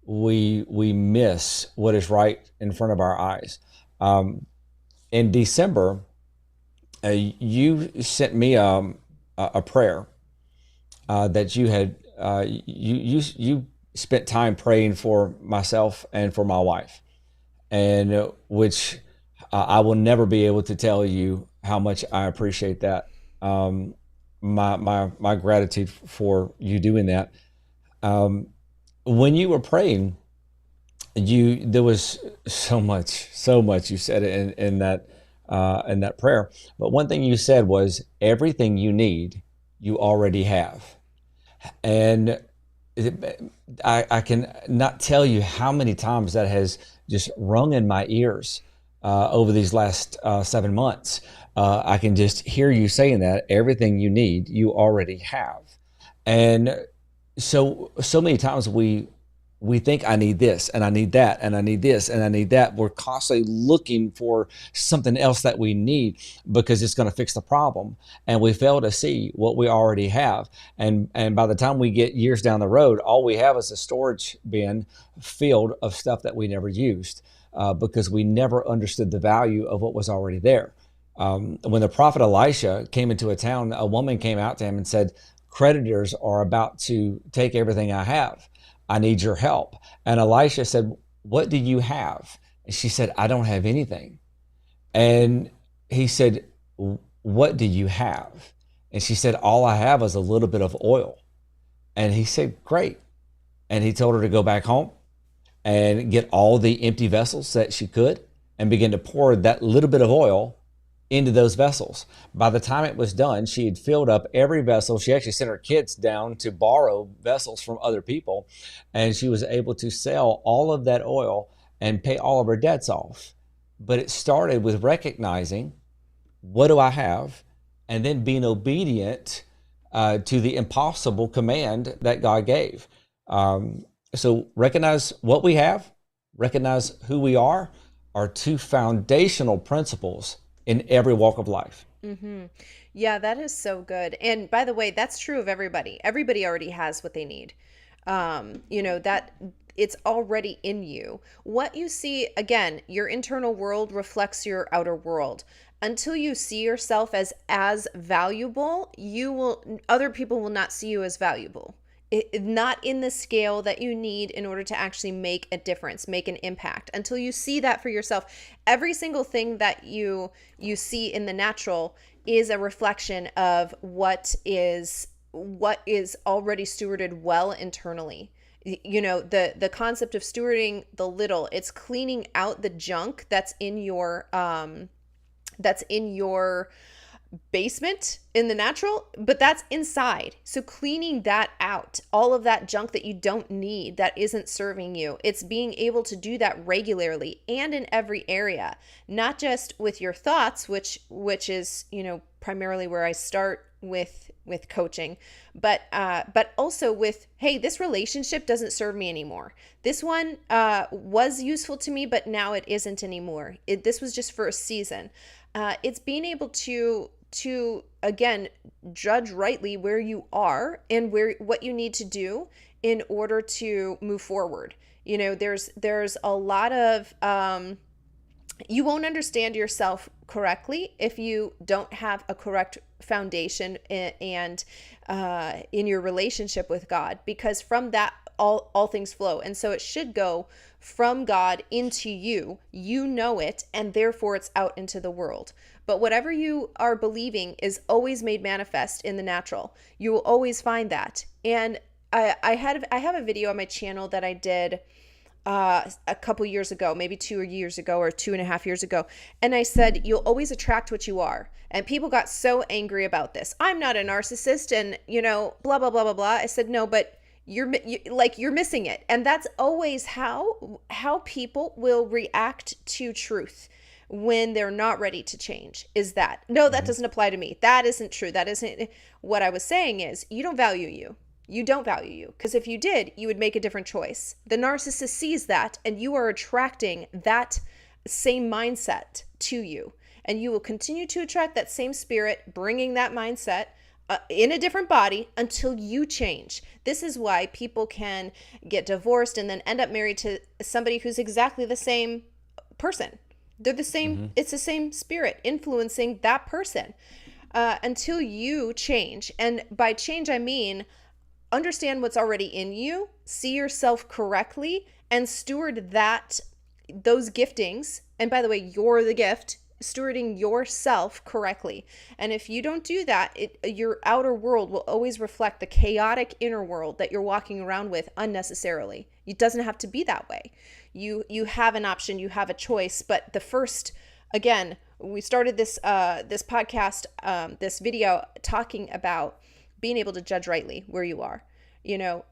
Speaker 2: we miss what is right in front of our eyes. In December, you sent me a prayer that you had you spent time praying for myself and for my wife, and which I will never be able to tell you how much I appreciate that. My gratitude for you doing that. When you were praying, there was so much you said in that prayer. But one thing you said was everything you need, you already have. And I can not tell you how many times that has just rung in my ears over these last 7 months. I can just hear you saying that everything you need, you already have. And so many times we think I need this and I need that and I need this and I need that. We're constantly looking for something else that we need because it's going to fix the problem, and we fail to see what we already have. And by the time we get years down the road, all we have is a storage bin filled of stuff that we never used because we never understood the value of what was already there. When the prophet Elisha came into a town, a woman came out to him and said, "Creditors are about to take everything I have. I need your help." And Elisha said, "What do you have?" And she said, "I don't have anything." And he said, "What do you have?" And she said, all I have is a little bit of oil. And he said, great. And he told her to go back home and get all the empty vessels that she could and begin to pour that little bit of oil into those vessels. By the time it was done, she had filled up every vessel. She actually sent her kids down to borrow vessels from other people, and she was able to sell all of that oil and pay all of her debts off. But it started with recognizing, what do I have? And then being obedient to the impossible command that God gave. So recognize what we have, recognize who we are two foundational principles in every walk of life.
Speaker 1: Yeah, that is so good. And by the way, that's true of everybody. Everybody already has what they need. That it's already in you. What you see, again, your internal world reflects your outer world. Until you see yourself as valuable, other people will not see you as valuable. Not in the scale that you need in order to actually make a difference, make an impact. Until you see that for yourself, every single thing that you see in the natural is a reflection of what is already stewarded well internally. The concept of stewarding the little, it's cleaning out the junk that's in your basement in the natural, but that's inside. So cleaning that out, all of that junk that you don't need, that isn't serving you, it's being able to do that regularly and in every area, not just with your thoughts, which is, primarily where I start with coaching, but also with, hey, this relationship doesn't serve me anymore. This one was useful to me, but now it isn't anymore. This was just for a season. It's being able to again judge rightly where you are and what you need to do in order to move forward. There's a lot of you won't understand yourself correctly if you don't have a correct foundation and in your relationship with God, because from that all things flow. And so it should go from God into you, it, and therefore it's out into the world. But whatever you are believing is always made manifest in the natural. You will always find that. And I have a video on my channel that I did a couple years ago, maybe 2 years ago or 2.5 years ago. And I said, you'll always attract what you are. And people got so angry about this. I'm not a narcissist and, blah, blah, blah, blah, blah. I said, no, but you're missing it. And that's always how people will react to truth when they're not ready to change. Is that, no, that doesn't apply to me. That isn't true. That isn't what I was saying. Is you don't value you. You don't value you, because if you did, you would make a different choice. The narcissist sees that, and you are attracting that same mindset to you. And you will continue to attract that same spirit, bringing that mindset in a different body until you change. This is why people can get divorced and then end up married to somebody who's exactly the same person. They're the same, It's the same spirit influencing that person until you change. And by change, I mean, understand what's already in you, see yourself correctly, and steward those giftings. And by the way, you're the gift, stewarding yourself correctly. And if you don't do that, your outer world will always reflect the chaotic inner world that you're walking around with unnecessarily. It doesn't have to be that way. You have an option, you have a choice. But the first, again, we started this podcast, this video, talking about being able to judge rightly where you are,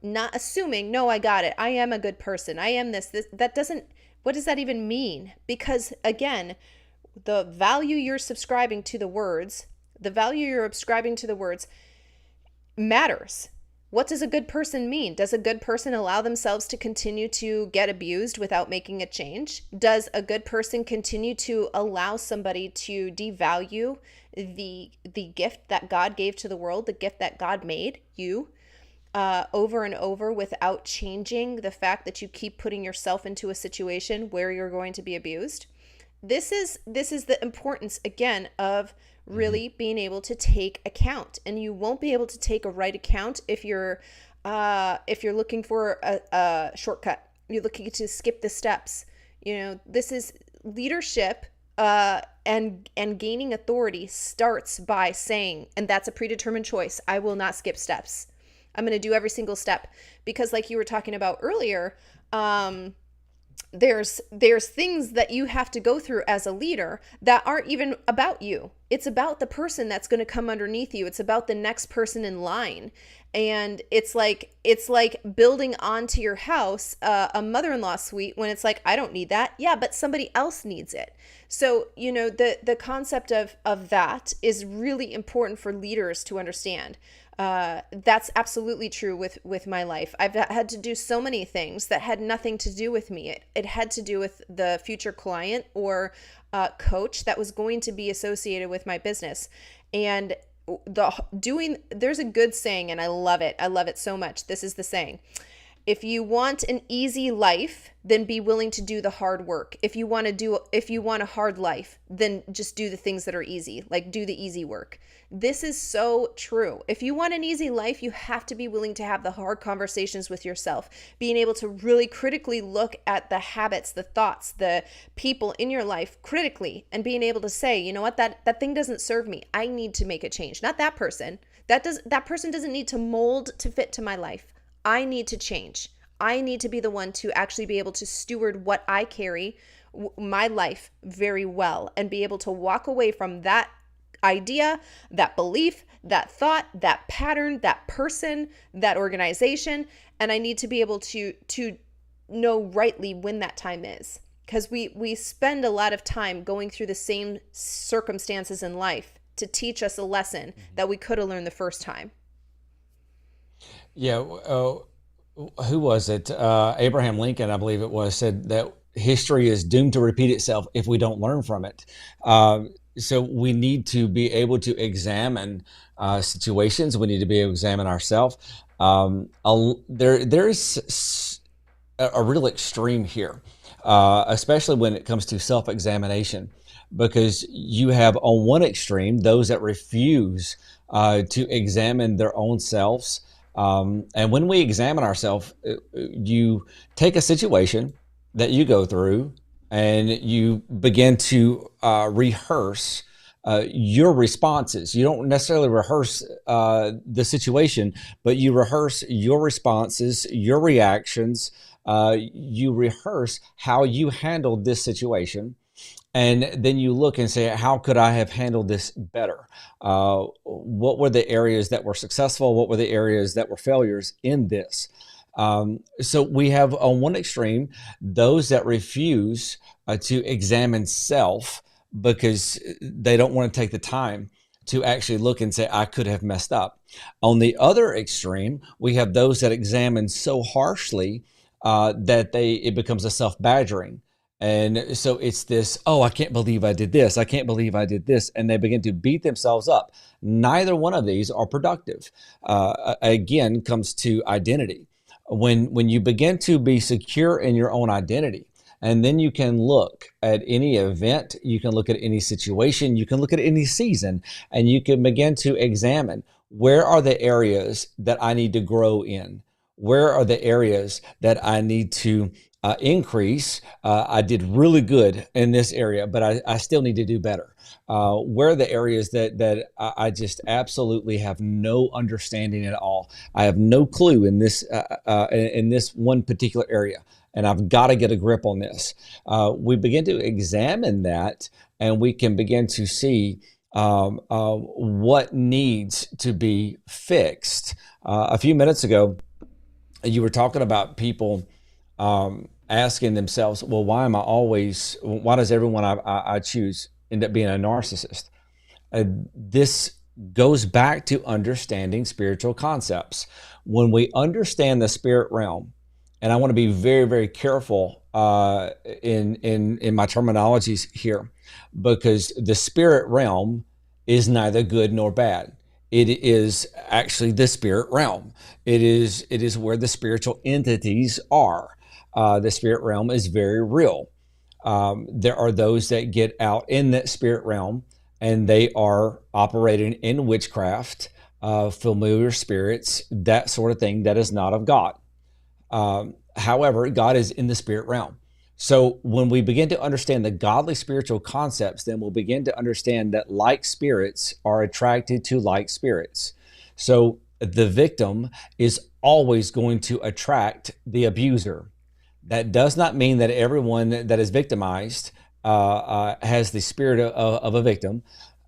Speaker 1: not assuming, no, I got it, I am a good person, I am this, that doesn't, what does that even mean? Because again, the value you're ascribing to the words matters. What does a good person mean? Does a good person allow themselves to continue to get abused without making a change? Does a good person continue to allow somebody to devalue the gift that God gave to the world, the gift that God made, you, over and over, without changing the fact that you keep putting yourself into a situation where you're going to be abused? This is the importance, again, of really being able to take account. And you won't be able to take a right account if you're looking for a shortcut. You're looking to skip the steps. This is leadership. and gaining authority starts by saying, and that's a predetermined choice, I will not skip steps. I'm going to do every single step, because like you were talking about earlier, there's things that you have to go through as a leader that aren't even about you. It's about the person that's going to come underneath you. It's about the next person in line. And it's like building onto your house a mother-in-law suite when it's like, I don't need that. Yeah, but somebody else needs it. So, the concept of that is really important for leaders to understand. That's absolutely true with my life. I've had to do so many things that had nothing to do with me. It had to do with the future client or coach that was going to be associated with my business. And there's a good saying, and I love it. I love it so much. This is the saying: if you want an easy life, then be willing to do the hard work. If you want a hard life, then just do the things that are easy, like do the easy work. This is so true. If you want an easy life, you have to be willing to have the hard conversations with yourself, being able to really critically look at the habits, the thoughts, the people in your life critically, and being able to say, you know what, that thing doesn't serve me. I need to make a change. Not that person. That person doesn't need to mold to fit to my life. I need to change. I need to be the one to actually be able to steward what I carry, my life, very well, and be able to walk away from that idea, that belief, that thought, that pattern, that person, that organization. And I need to be able to know rightly when that time is. Because we spend a lot of time going through the same circumstances in life to teach us a lesson that we could have learned the first time.
Speaker 2: Yeah, who was it? Abraham Lincoln, I believe it was, said that history is doomed to repeat itself if we don't learn from it. So we need to be able to examine situations. We need to be able to examine ourselves. There is a real extreme here, especially when it comes to self-examination, because you have on one extreme those that refuse to examine their own selves. And when we examine ourselves, you take a situation that you go through and you begin to rehearse your responses. You don't necessarily rehearse the situation, but you rehearse your responses, your reactions. You rehearse how you handled this situation. And then you look and say, how could I have handled this better? What were the areas that were successful? What were the areas that were failures in this? So we have on one extreme those that refuse to examine self because they don't want to take the time to actually look and say, I could have messed up. On the other extreme, we have those that examine so harshly that it becomes a self-badgering. And so it's this, oh, I can't believe I did this. I can't believe I did this. And they begin to beat themselves up. Neither one of these are productive. Again, comes to identity. When you begin to be secure in your own identity, and then you can look at any event, you can look at any situation, you can look at any season, and you can begin to examine, where are the areas that I need to grow in? Where are the areas that I need to increase? I did really good in this area, but I still need to do better. Where are the areas that I just absolutely have no understanding at all? I have no clue in this one particular area, and I've got to get a grip on this. We begin to examine that, and we can begin to see what needs to be fixed. A few minutes ago, you were talking about people asking themselves, well, why does everyone I choose end up being a narcissist? This goes back to understanding spiritual concepts. When we understand the spirit realm, and I want to be very, very careful in my terminologies here, because the spirit realm is neither good nor bad. It is actually the spirit realm. It is where the spiritual entities are. The spirit realm is very real. There are those that get out in that spirit realm, and they are operating in witchcraft, familiar spirits, that sort of thing that is not of God. However, God is in the spirit realm. So when we begin to understand the godly spiritual concepts, then we'll begin to understand that like spirits are attracted to like spirits. So the victim is always going to attract the abuser. That does not mean that everyone that is victimized has the spirit of a victim,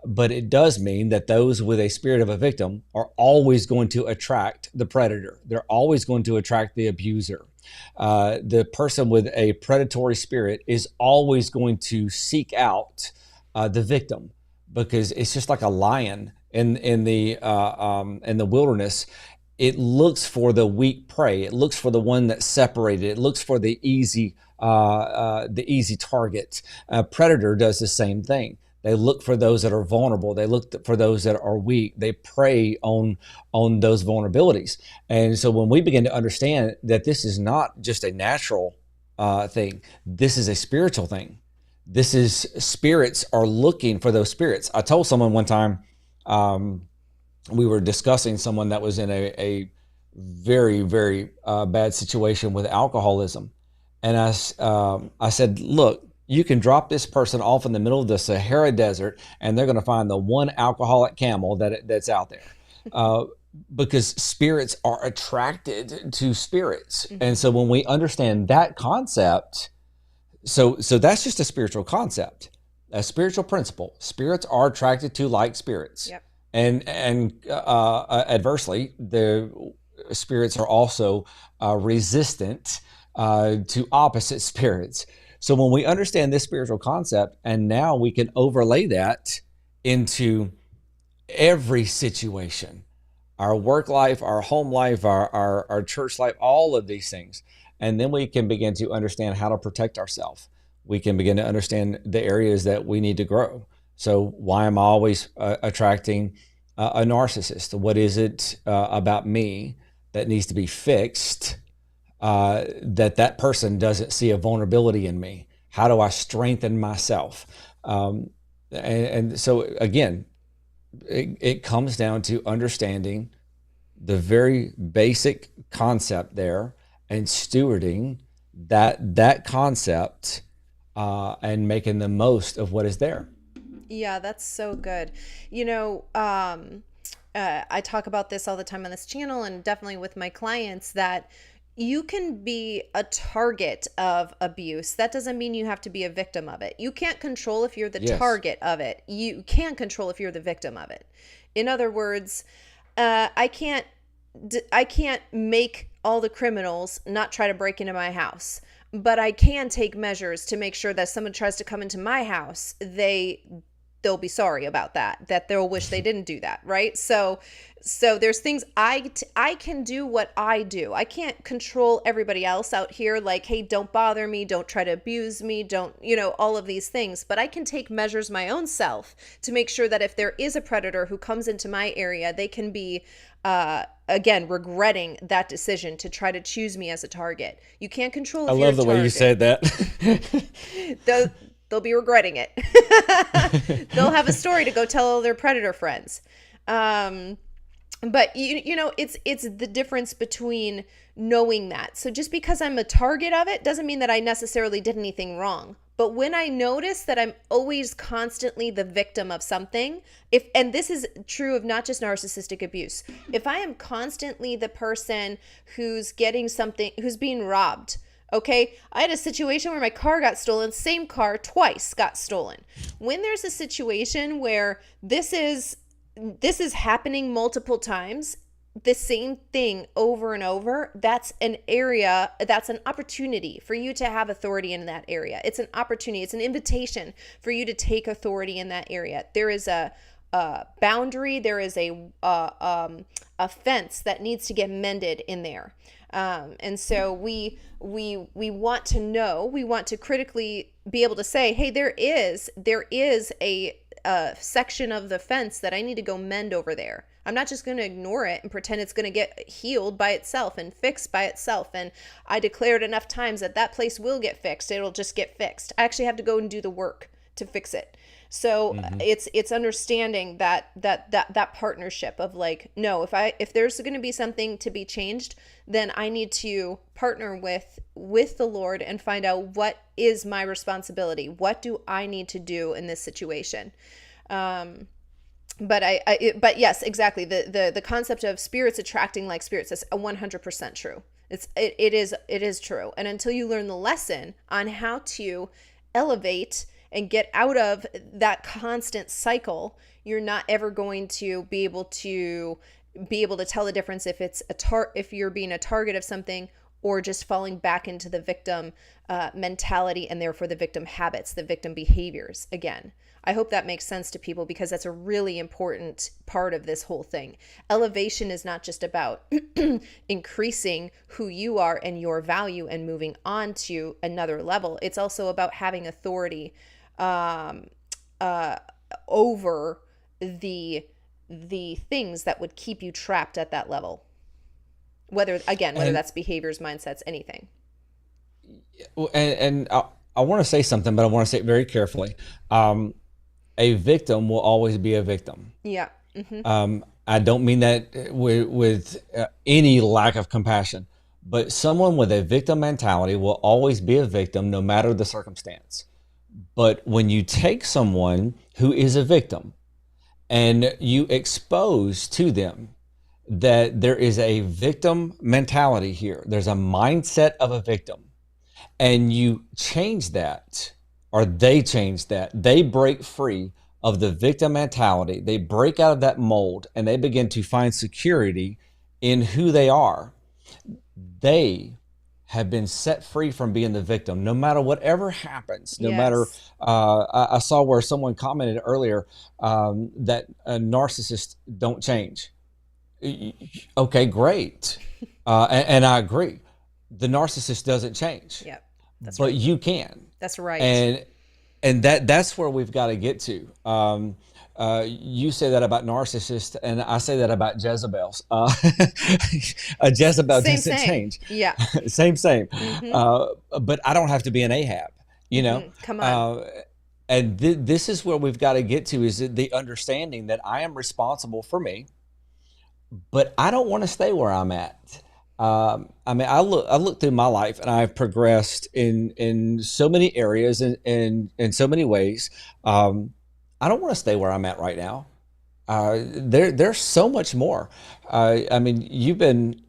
Speaker 2: but it does mean that those with a spirit of a victim are always going to attract the predator. They're always going to attract the abuser. The person with a predatory spirit is always going to seek out the victim, because it's just like a lion in the wilderness. It looks for the weak prey. It looks for the one that's separated. It looks for the easy target. A predator does the same thing. They look for those that are vulnerable. They look for those that are weak. They prey on those vulnerabilities. And so when we begin to understand that this is not just a natural thing, this is a spiritual thing. This is spirits are looking for those spirits. I told someone one time, we were discussing someone that was in a very, very bad situation with alcoholism. And I said, look, you can drop this person off in the middle of the Sahara Desert, and they're going to find the one alcoholic camel that's out there. Because spirits are attracted to spirits. Mm-hmm. And so when we understand that concept, so that's just a spiritual concept, a spiritual principle. Spirits are attracted to like spirits. Yep. And adversely, the spirits are also resistant to opposite spirits. So when we understand this spiritual concept, and now we can overlay that into every situation, our work life, our home life, our church life, all of these things. And then we can begin to understand how to protect ourselves. We can begin to understand the areas that we need to grow. So why am I always attracting a narcissist? What is it about me that needs to be fixed, that person doesn't see a vulnerability in me? How do I strengthen myself? And so again, it comes down to understanding the very basic concept there and stewarding that concept and making the most of what is there.
Speaker 1: Yeah, that's so good. I talk about this all the time on this channel, and definitely with my clients, that you can be a target of abuse. That doesn't mean you have to be a victim of it. You can't control if you're the target of it. You can control if you're the victim of it. In other words, I can't make all the criminals not try to break into my house, but I can take measures to make sure that if someone tries to come into my house, they'll be sorry about that they'll wish they didn't do that, right? So there's things I can do what I do. I can't control everybody else out here, like, hey, don't bother me, don't try to abuse me, don't, all of these things. But I can take measures my own self to make sure that if there is a predator who comes into my area, they can be again, regretting that decision to try to choose me as a target. You can't control if you're a target. I love the way
Speaker 2: you said that.
Speaker 1: They'll be regretting it. They'll have a story to go tell all their predator friends. But it's the difference between knowing that. So just because I'm a target of it doesn't mean that I necessarily did anything wrong. But when I notice that I'm always constantly the victim of something, and this is true of not just narcissistic abuse, if I am constantly the person who's getting something, who's being robbed. Okay, I had a situation where my car got stolen, same car twice got stolen. When there's a situation where this is happening multiple times, the same thing over and over, that's an opportunity for you to have authority in that area. It's an opportunity, it's an invitation for you to take authority in that area. There is a boundary, there is a fence that needs to get mended in there. And so we want to know, we want to critically be able to say, hey, there is a section of the fence that I need to go mend over there. I'm not just going to ignore it and pretend it's going to get healed by itself and fixed by itself. And I declared enough times that place will get fixed. It'll just get fixed. I actually have to go and do the work to fix it. So
Speaker 2: Hmm.
Speaker 1: it's understanding that partnership of like, no, if there's going to be something to be changed, then I need to partner with the Lord and find out what is my responsibility. What do I need to do in this situation? Um, but yes, exactly. The concept of spirits attracting like spirits is 100% true. It is true. And until you learn the lesson on how to elevate and get out of that constant cycle, you're not ever going to be able to tell the difference if if you're being a target of something or just falling back into the victim mentality, and therefore the victim habits, the victim behaviors again. I hope that makes sense to people, because that's a really important part of this whole thing. Elevation is not just about increasing who you are and your value and moving on to another level. It's also about having authority um, uh, over the things that would keep you trapped at that level. Whether
Speaker 2: And
Speaker 1: that's behaviors, mindsets, anything.
Speaker 2: I want to say something, but I want to say it very carefully. Um, a victim will always be a victim.
Speaker 1: Yeah. Mm-hmm.
Speaker 2: I don't mean that with any lack of compassion, but someone with a victim mentality will always be a victim no matter the circumstance. But when you take someone who is a victim and you expose to them that there is a victim mentality here, there's a mindset of a victim, and you change that, or they change that, they break free of the victim mentality, they break out of that mold, and they begin to find security in who they are. They have been set free from being the victim no matter whatever happens. No matter
Speaker 1: Yes.
Speaker 2: I saw where someone commented earlier that narcissists don't change. Okay, great. And I agree. The narcissist doesn't change,
Speaker 1: Yep. That's
Speaker 2: but
Speaker 1: right.
Speaker 2: you can.
Speaker 1: That's right.
Speaker 2: And that's where we've got to get to. You say that about narcissists, and I say that about Jezebels. A Jezebel
Speaker 1: Same,
Speaker 2: doesn't
Speaker 1: same.
Speaker 2: change.
Speaker 1: Yeah.
Speaker 2: Same.
Speaker 1: Mm-hmm.
Speaker 2: But I don't have to be an Ahab, you know.
Speaker 1: Mm-hmm. Come on.
Speaker 2: Uh, and this is where we've got to get to, is the understanding that I am responsible for me, but I don't want to stay where I'm at. I mean, I look through my life, and I've progressed in so many areas and in so many ways. Um, I don't want to stay where I'm at right now. There's so much more. I mean, you've been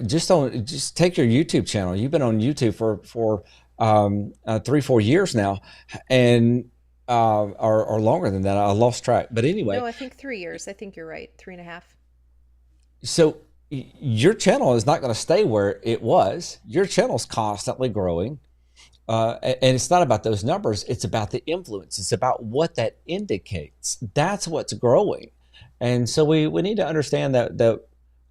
Speaker 2: just take your YouTube channel. You've been on YouTube for 3-4 years now, and or longer than that. I lost track. But anyway,
Speaker 1: No, I think 3 years. I think you're right. 3.5.
Speaker 2: so your channel is not going to stay where it was. Your channel's constantly growing. And it's not about those numbers. It's about the influence. It's about what that indicates. That's what's growing. And so we need to understand that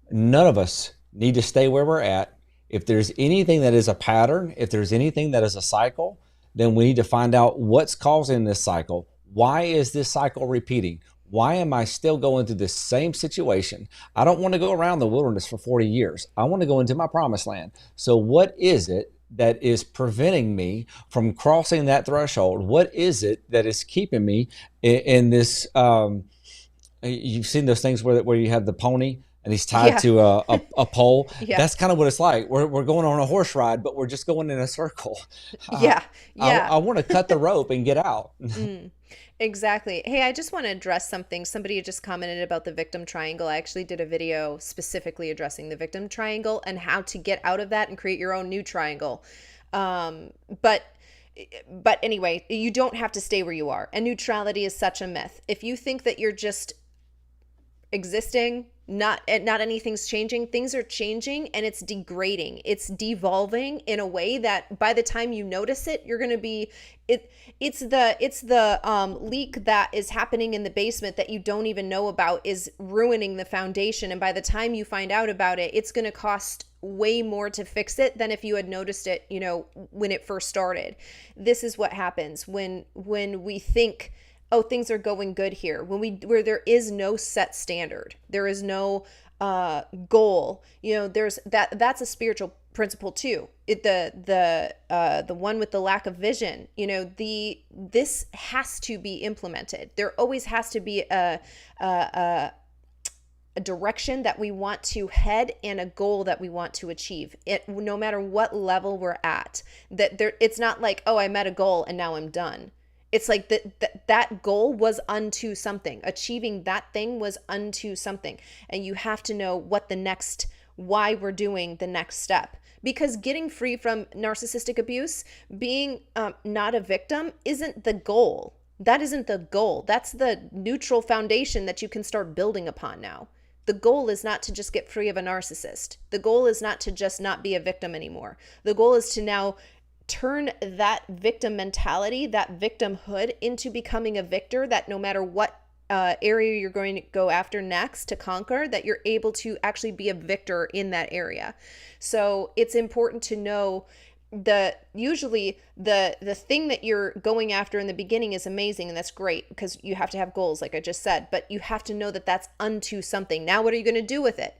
Speaker 2: none of us need to stay where we're at. If there's anything that is a pattern, if there's anything that is a cycle, then we need to find out what's causing this cycle. Why is this cycle repeating? Why am I still going through this same situation? I don't want to go around the wilderness for 40 years. I want to go into my promised land. So, what is it that is preventing me from crossing that threshold? What is it that is keeping me in this? You've seen those things where you have the pony and he's tied
Speaker 1: Yeah.
Speaker 2: to a pole.
Speaker 1: Yeah.
Speaker 2: That's kind of what it's like. We're going on a horse ride, but we're just going in a circle. Uh,
Speaker 1: Yeah.
Speaker 2: I,
Speaker 1: Yeah.
Speaker 2: I want to cut the rope and get out.
Speaker 1: Mm, exactly. Hey, I just want to address something. Somebody had just commented about the victim triangle. I actually did a video specifically addressing the victim triangle and how to get out of that and create your own new triangle. Um, but but anyway, you don't have to stay where you are. And neutrality is such a myth. If you think that you're just existing, not anything's changing, things are changing, and it's degrading, it's devolving in a way that by the time you notice it, you're going to be it's the leak that is happening in the basement that you don't even know about is ruining the foundation, and by the time you find out about it, it's going to cost way more to fix it than if you had noticed it, when it first started. This is what happens when we think, oh, things are going good here, where there is no set standard, there is no goal. There's that's a spiritual principle two, the one with the lack of vision. This has to be implemented. There always has to be a direction that we want to head and a goal that we want to achieve, it no matter what level we're at. It's not like, oh, I met a goal and now I'm done. It's like that goal was unto something. Achieving that thing was unto something. And you have to know why we're doing the next step. Because getting free from narcissistic abuse, being not a victim, isn't the goal. That isn't the goal. That's the neutral foundation that you can start building upon now. The goal is not to just get free of a narcissist. The goal is not to just not be a victim anymore. The goal is to now turn that victim mentality, that victimhood, into becoming a victor, that no matter what area you're going to go after next to conquer, that you're able to actually be a victor in that area. So it's important to know usually the thing that you're going after in the beginning is amazing, and that's great because you have to have goals, like I just said, but you have to know that that's unto something. Now, what are you going to do with it?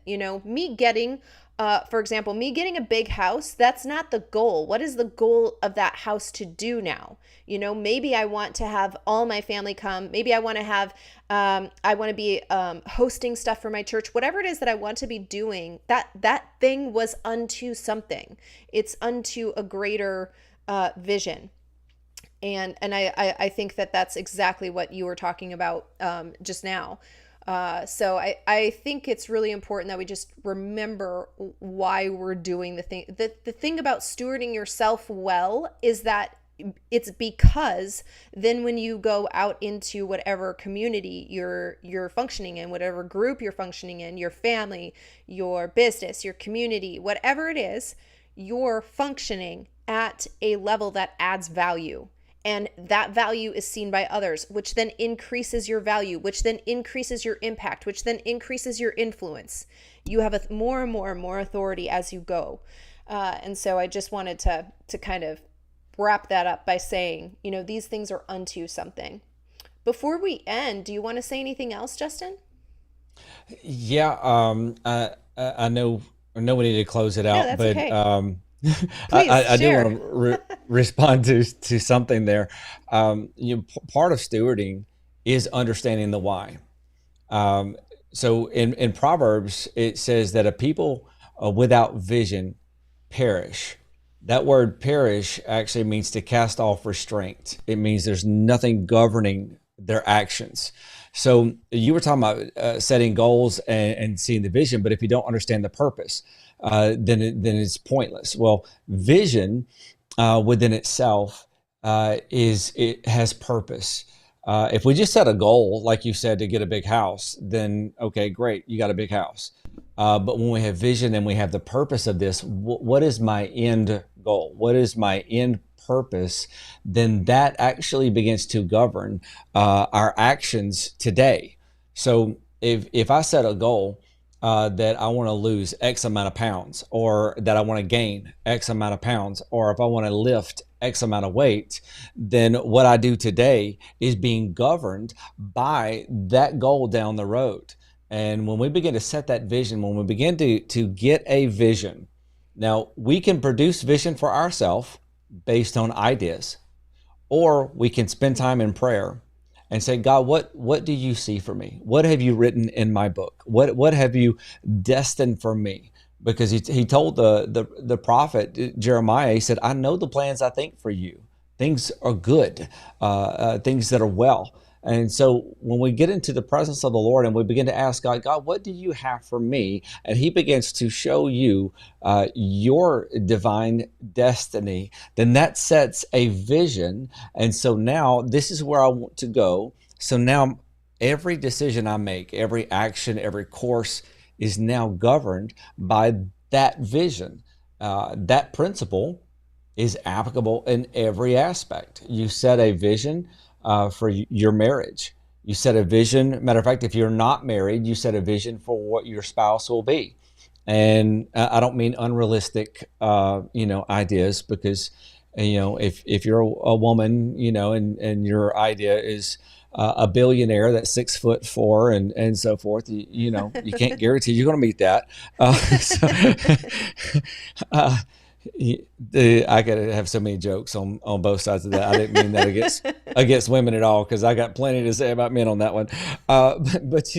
Speaker 1: For example, me getting a big house, that's not the goal. What is the goal of that house to do now? Maybe I want to have all my family come. Maybe I want to be hosting stuff for my church. Whatever it is that I want to be doing, that thing was unto something. It's unto a greater vision. And I think that that's exactly what you were talking about just now. So I think it's really important that we just remember why we're doing the thing. The thing about stewarding yourself well is that it's because then when you go out into whatever community you're functioning in, whatever group you're functioning in, your family, your business, your community, whatever it is, you're functioning at a level that adds value. And that value is seen by others, which then increases your value, which then increases your impact, which then increases your influence. You have more and more and more authority as you go. And so I just wanted to kind of wrap that up by saying, these things are unto something. Before we end, do you want to say anything else, Justin?
Speaker 2: Yeah, I know we need to close it
Speaker 1: No,
Speaker 2: out,
Speaker 1: that's
Speaker 2: but
Speaker 1: okay. Please
Speaker 2: I do
Speaker 1: share.
Speaker 2: want to respond to something there. Part of stewarding is understanding the why. So in Proverbs, it says that a people without vision perish. That word perish actually means to cast off restraint. It means there's nothing governing their actions. So you were talking about setting goals and seeing the vision, but if you don't understand the purpose, then it's pointless. Well, vision within itself it has purpose. If we just set a goal, like you said, to get a big house, then okay, great, you got a big house. But when we have vision and we have the purpose of this, what is my end goal? What is my end purpose? Then that actually begins to govern our actions today. So if I set a goal that I want to lose X amount of pounds, or that I want to gain X amount of pounds, or if I want to lift X amount of weight, then what I do today is being governed by that goal down the road. And when we begin to set that vision, when we begin to get a vision, now we can produce vision for ourselves based on ideas, or we can spend time in prayer and say, God, what do you see for me? What have you written in my book? What have you destined for me? Because he told the prophet Jeremiah, he said, I know the plans I think for you. Things are good, things that are well. And so when we get into the presence of the Lord and we begin to ask God, God, what do you have for me? And he begins to show you your divine destiny, then that sets a vision. And so now this is where I want to go. So now every decision I make, every action, every course is now governed by that vision. That principle is applicable in every aspect. You set a vision for your marriage. You set a vision. Matter of fact, if you're not married, you set a vision for what your spouse will be. And I don't mean unrealistic, ideas, because, if you're a woman, and your idea is a billionaire that's 6'4" and so forth. You can't guarantee you're going to meet that. So, uh, I gotta have so many jokes on both sides of that. I didn't mean that against women at all, because I got plenty to say about men on that one. But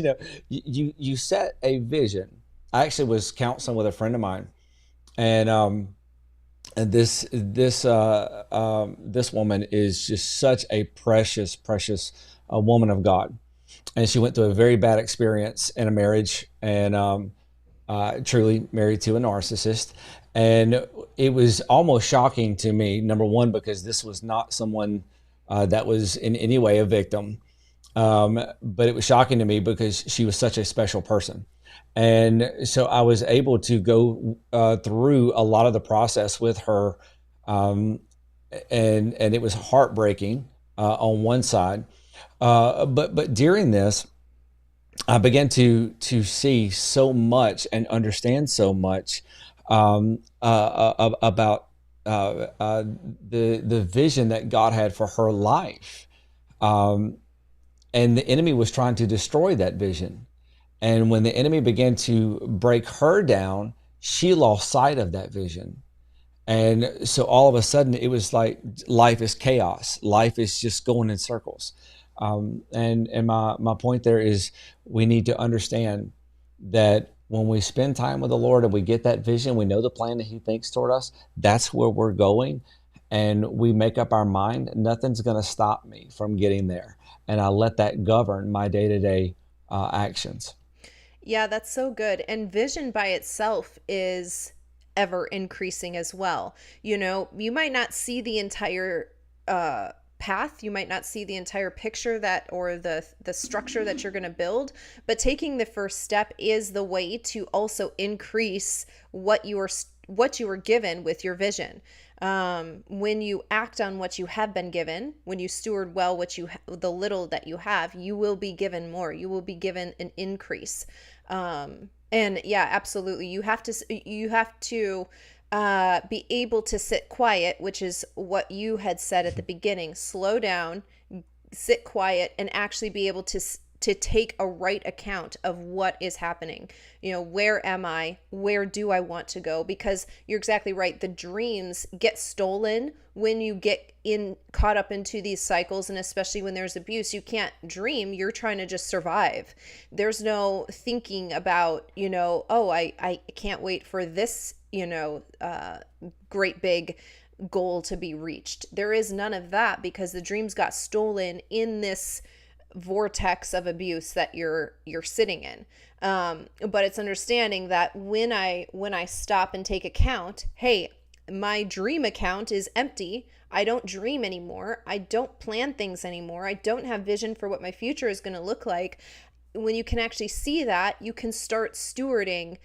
Speaker 2: you set a vision. I actually was counseling with a friend of mine, and this woman is just such a precious woman of God, and she went through a very bad experience in a marriage, and truly married to a narcissist. And it was almost shocking to me, number one, because this was not someone that was in any way a victim. But it was shocking to me because she was such a special person. And so I was able to go through a lot of the process with her. Um, and it was heartbreaking on one side. But during this, I began to see so much and understand so much about the vision that God had for her life, um, and the enemy was trying to destroy that vision. And when the enemy began to break her down, she lost sight of that vision. And so all of a sudden, it was like life is chaos. Life is just going in circles. And my point there is, we need to understand that when we spend time with the Lord and we get that vision, we know the plan that He thinks toward us, that's where we're going. And we make up our mind, nothing's going to stop me from getting there. And I let that govern my day to day actions.
Speaker 1: Yeah, that's so good. And vision by itself is ever increasing as well. You might not see the entire path, you might not see the entire picture that, or the structure that you're going to build, but taking the first step is the way to also increase what you were given with your vision. When you act on what you have been given, when you steward well the little that you have, you will be given more. You will be given an increase. And yeah, absolutely. You have to be able to sit quiet, which is what you had said at the beginning. Slow down, sit quiet, and actually be able to take a right account of what is happening. Where am I? Where do I want to go? Because you're exactly right. The dreams get stolen when you get caught up into these cycles, and especially when there's abuse. You can't dream. You're trying to just survive. There's no thinking about, oh, I can't wait for this, great big goal to be reached. There is none of that, because the dreams got stolen in this vortex of abuse that you're sitting in. But it's understanding that when I stop and take account, hey, my dream account is empty. I don't dream anymore. I don't plan things anymore. I don't have vision for what my future is going to look like. When you can actually see that, you can start stewarding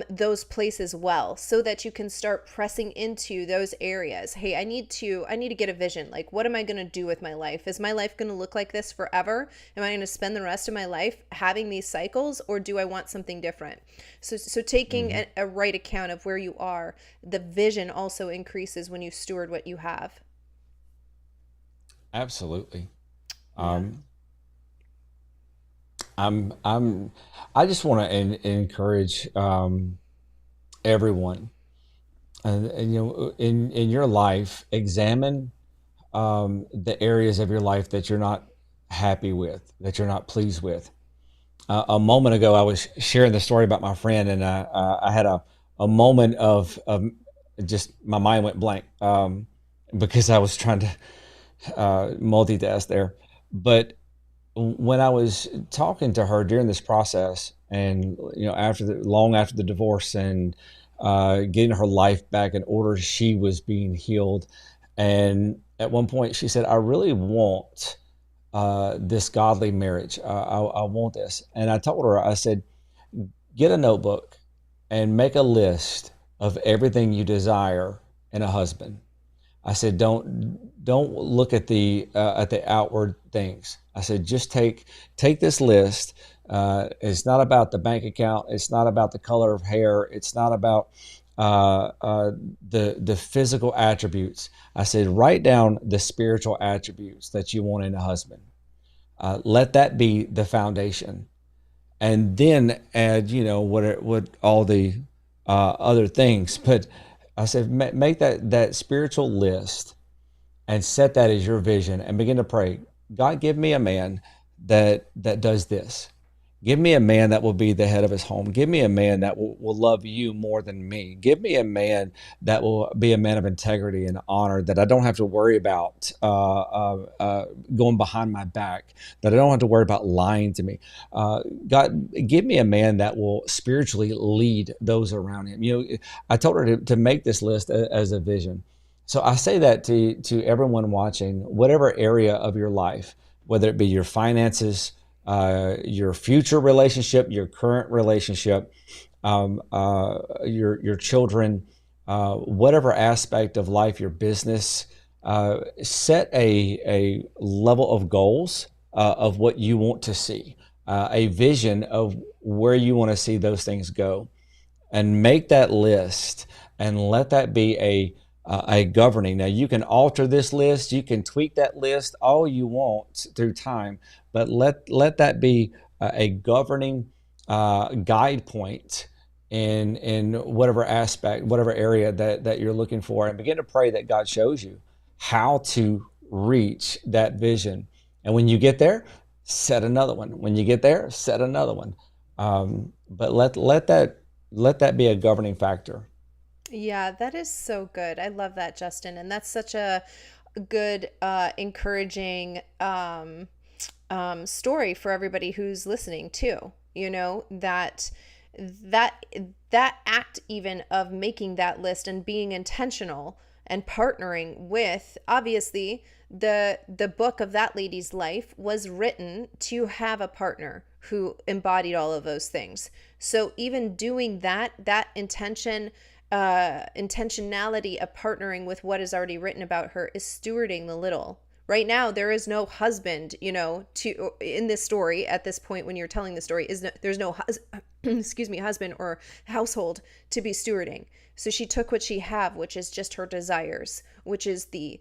Speaker 1: those places well, so that you can start pressing into those areas. Hey, I need to get a vision. Like, what am I going to do with my life? Is my life going to look like this forever? Am I going to spend the rest of my life having these cycles, or do I want something different? So taking
Speaker 2: Hmm.
Speaker 1: a right account of where you are, the vision also increases when you steward what you have.
Speaker 2: Absolutely.
Speaker 1: Yeah.
Speaker 2: Um, I'm I just want to encourage everyone, and in your life, examine the areas of your life that you're not happy with, that you're not pleased with. A moment ago, I was sharing the story about my friend, and I had a moment of just my mind went blank, because I was trying to multitask there. But when I was talking to her during this process, and long after the divorce, and getting her life back in order, she was being healed. And at one point, she said, "I really want this godly marriage. I want this." And I told her, I said, "Get a notebook and make a list of everything you desire in a husband." I said, don't look at the outward things. I said, just take this list. It's not about the bank account. It's not about the color of hair. It's not about the physical attributes. I said, write down the spiritual attributes that you want in a husband. Let that be the foundation, and then add, what all the other things. But I said, make that spiritual list and set that as your vision, and begin to pray. God, give me a man that does this. Give me a man that will be the head of his home. Give me a man that will love you more than me. Give me a man that will be a man of integrity and honor, that I don't have to worry about going behind my back, that I don't have to worry about lying to me. God, give me a man that will spiritually lead those around him. I told her to make this list as a vision. So I say that to everyone watching, whatever area of your life, whether it be your finances, your future relationship, your current relationship, your children, whatever aspect of life, your business, set a level of goals of what you want to see, a vision of where you want to see those things go, and make that list and let that be a governing. Now you can alter this list, you can tweak that list all you want through time, but let that be a governing guide point in whatever aspect, whatever area that you're looking for, and begin to pray that God shows you how to reach that vision. And when you get there, set another one. When you get there, set another one. But let that be a governing factor.
Speaker 1: Yeah, that is so good. I love that, Justin. And that's such a good, encouraging story for everybody who's listening too. That that act even of making that list and being intentional and partnering with, obviously, the book of that lady's life was written to have a partner who embodied all of those things. So even doing that intentionality of partnering with what is already written about her is stewarding the little. Right now, there is no husband, to in this story at this point when you're telling the story, there's no excuse me, husband or household to be stewarding. So she took what she have, which is just her desires, which is the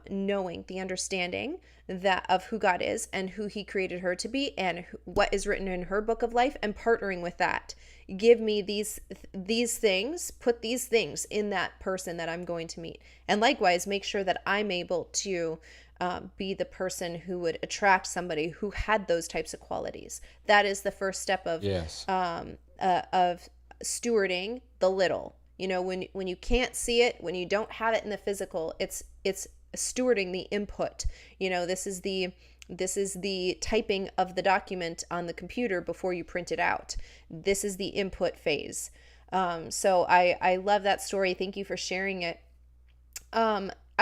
Speaker 1: knowing, the understanding that of who God is and who He created her to be, and what is written in her book of life, and partnering with that. Give me these things, put these things in that person that I'm going to meet, and likewise make sure that I'm able to be the person who would attract somebody who had those types of qualities. That is the first step
Speaker 2: Yes.
Speaker 1: of stewarding the little. When you can't see it, when you don't have it in the physical, it's stewarding the input. This is the typing of the document on the computer before you print it out. This is the input phase. So I love that story. Thank you for sharing it.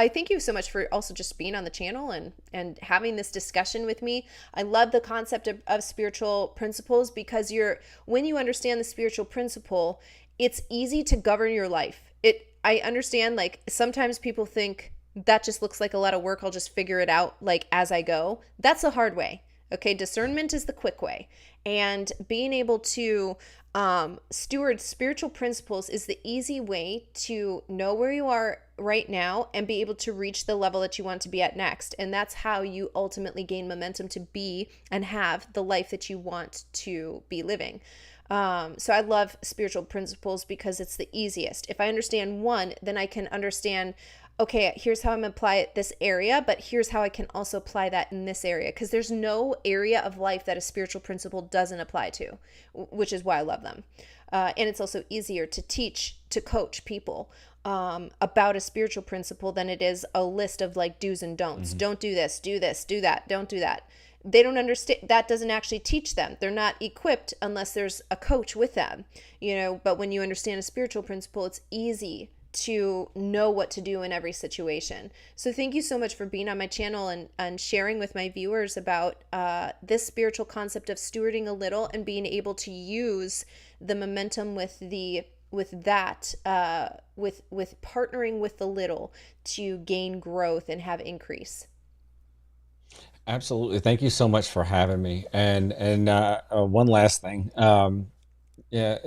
Speaker 1: I thank you so much for also just being on the channel and having this discussion with me. I love the concept of spiritual principles, because when you understand the spiritual principle, it's easy to govern your life. I understand, like, sometimes people think that just looks like a lot of work. I'll just figure it out like as I go. That's the hard way. Okay. Discernment is the quick way. And being able to steward spiritual principles is the easy way to know where you are right now and be able to reach the level that you want to be at next. And that's how you ultimately gain momentum to be and have the life that you want to be living. So I love spiritual principles because it's the easiest. If I understand one, then I can understand, okay, here's how I'm gonna apply it this area, but here's how I can also apply that in this area. Because there's no area of life that a spiritual principle doesn't apply to, which is why I love them. And it's also easier to teach, to coach people about a spiritual principle than it is a list of like do's and don'ts.
Speaker 2: Mm-hmm.
Speaker 1: Don't do this, do that, don't do that. They don't understand. That doesn't actually teach them. They're not equipped unless there's a coach with them, but when you understand a spiritual principle, it's easy to know what to do in every situation. So thank you so much for being on my channel and sharing with my viewers about this spiritual concept of stewarding a little and being able to use the momentum with partnering with the little to gain growth and have increase.
Speaker 2: Absolutely. Thank you so much for having me. And one last thing. Yeah,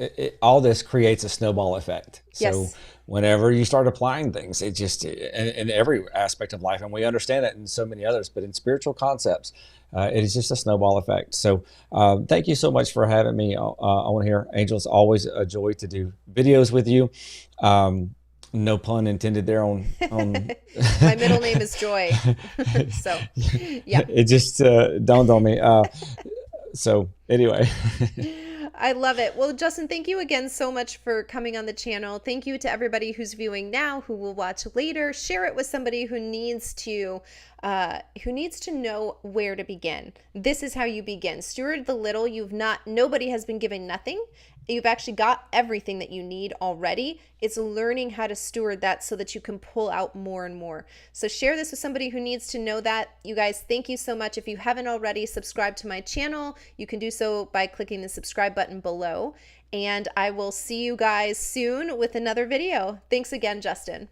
Speaker 2: all this creates a snowball effect. So
Speaker 1: Yes.
Speaker 2: whenever you start applying things, it just in every aspect of life, and we understand that in so many others, but in spiritual concepts, it is just a snowball effect. So thank you so much for having me on here, Angel. It's always a joy to do videos with you. No pun intended there on.
Speaker 1: My middle name is Joy. So, yeah.
Speaker 2: It just dawned on me. So anyway.
Speaker 1: I love it. Well, Justin, thank you again so much for coming on the channel. Thank you to everybody who's viewing now, who will watch later. Share it with somebody who needs to know where to begin. This is how you begin. Steward the little. Nobody has been given nothing. You've actually got everything that you need already. It's learning how to steward that so that you can pull out more and more. So share this with somebody who needs to know that. You guys, thank you so much. If you haven't already subscribed to my channel, you can do so by clicking the subscribe button below. And I will see you guys soon with another video. Thanks again, Justin.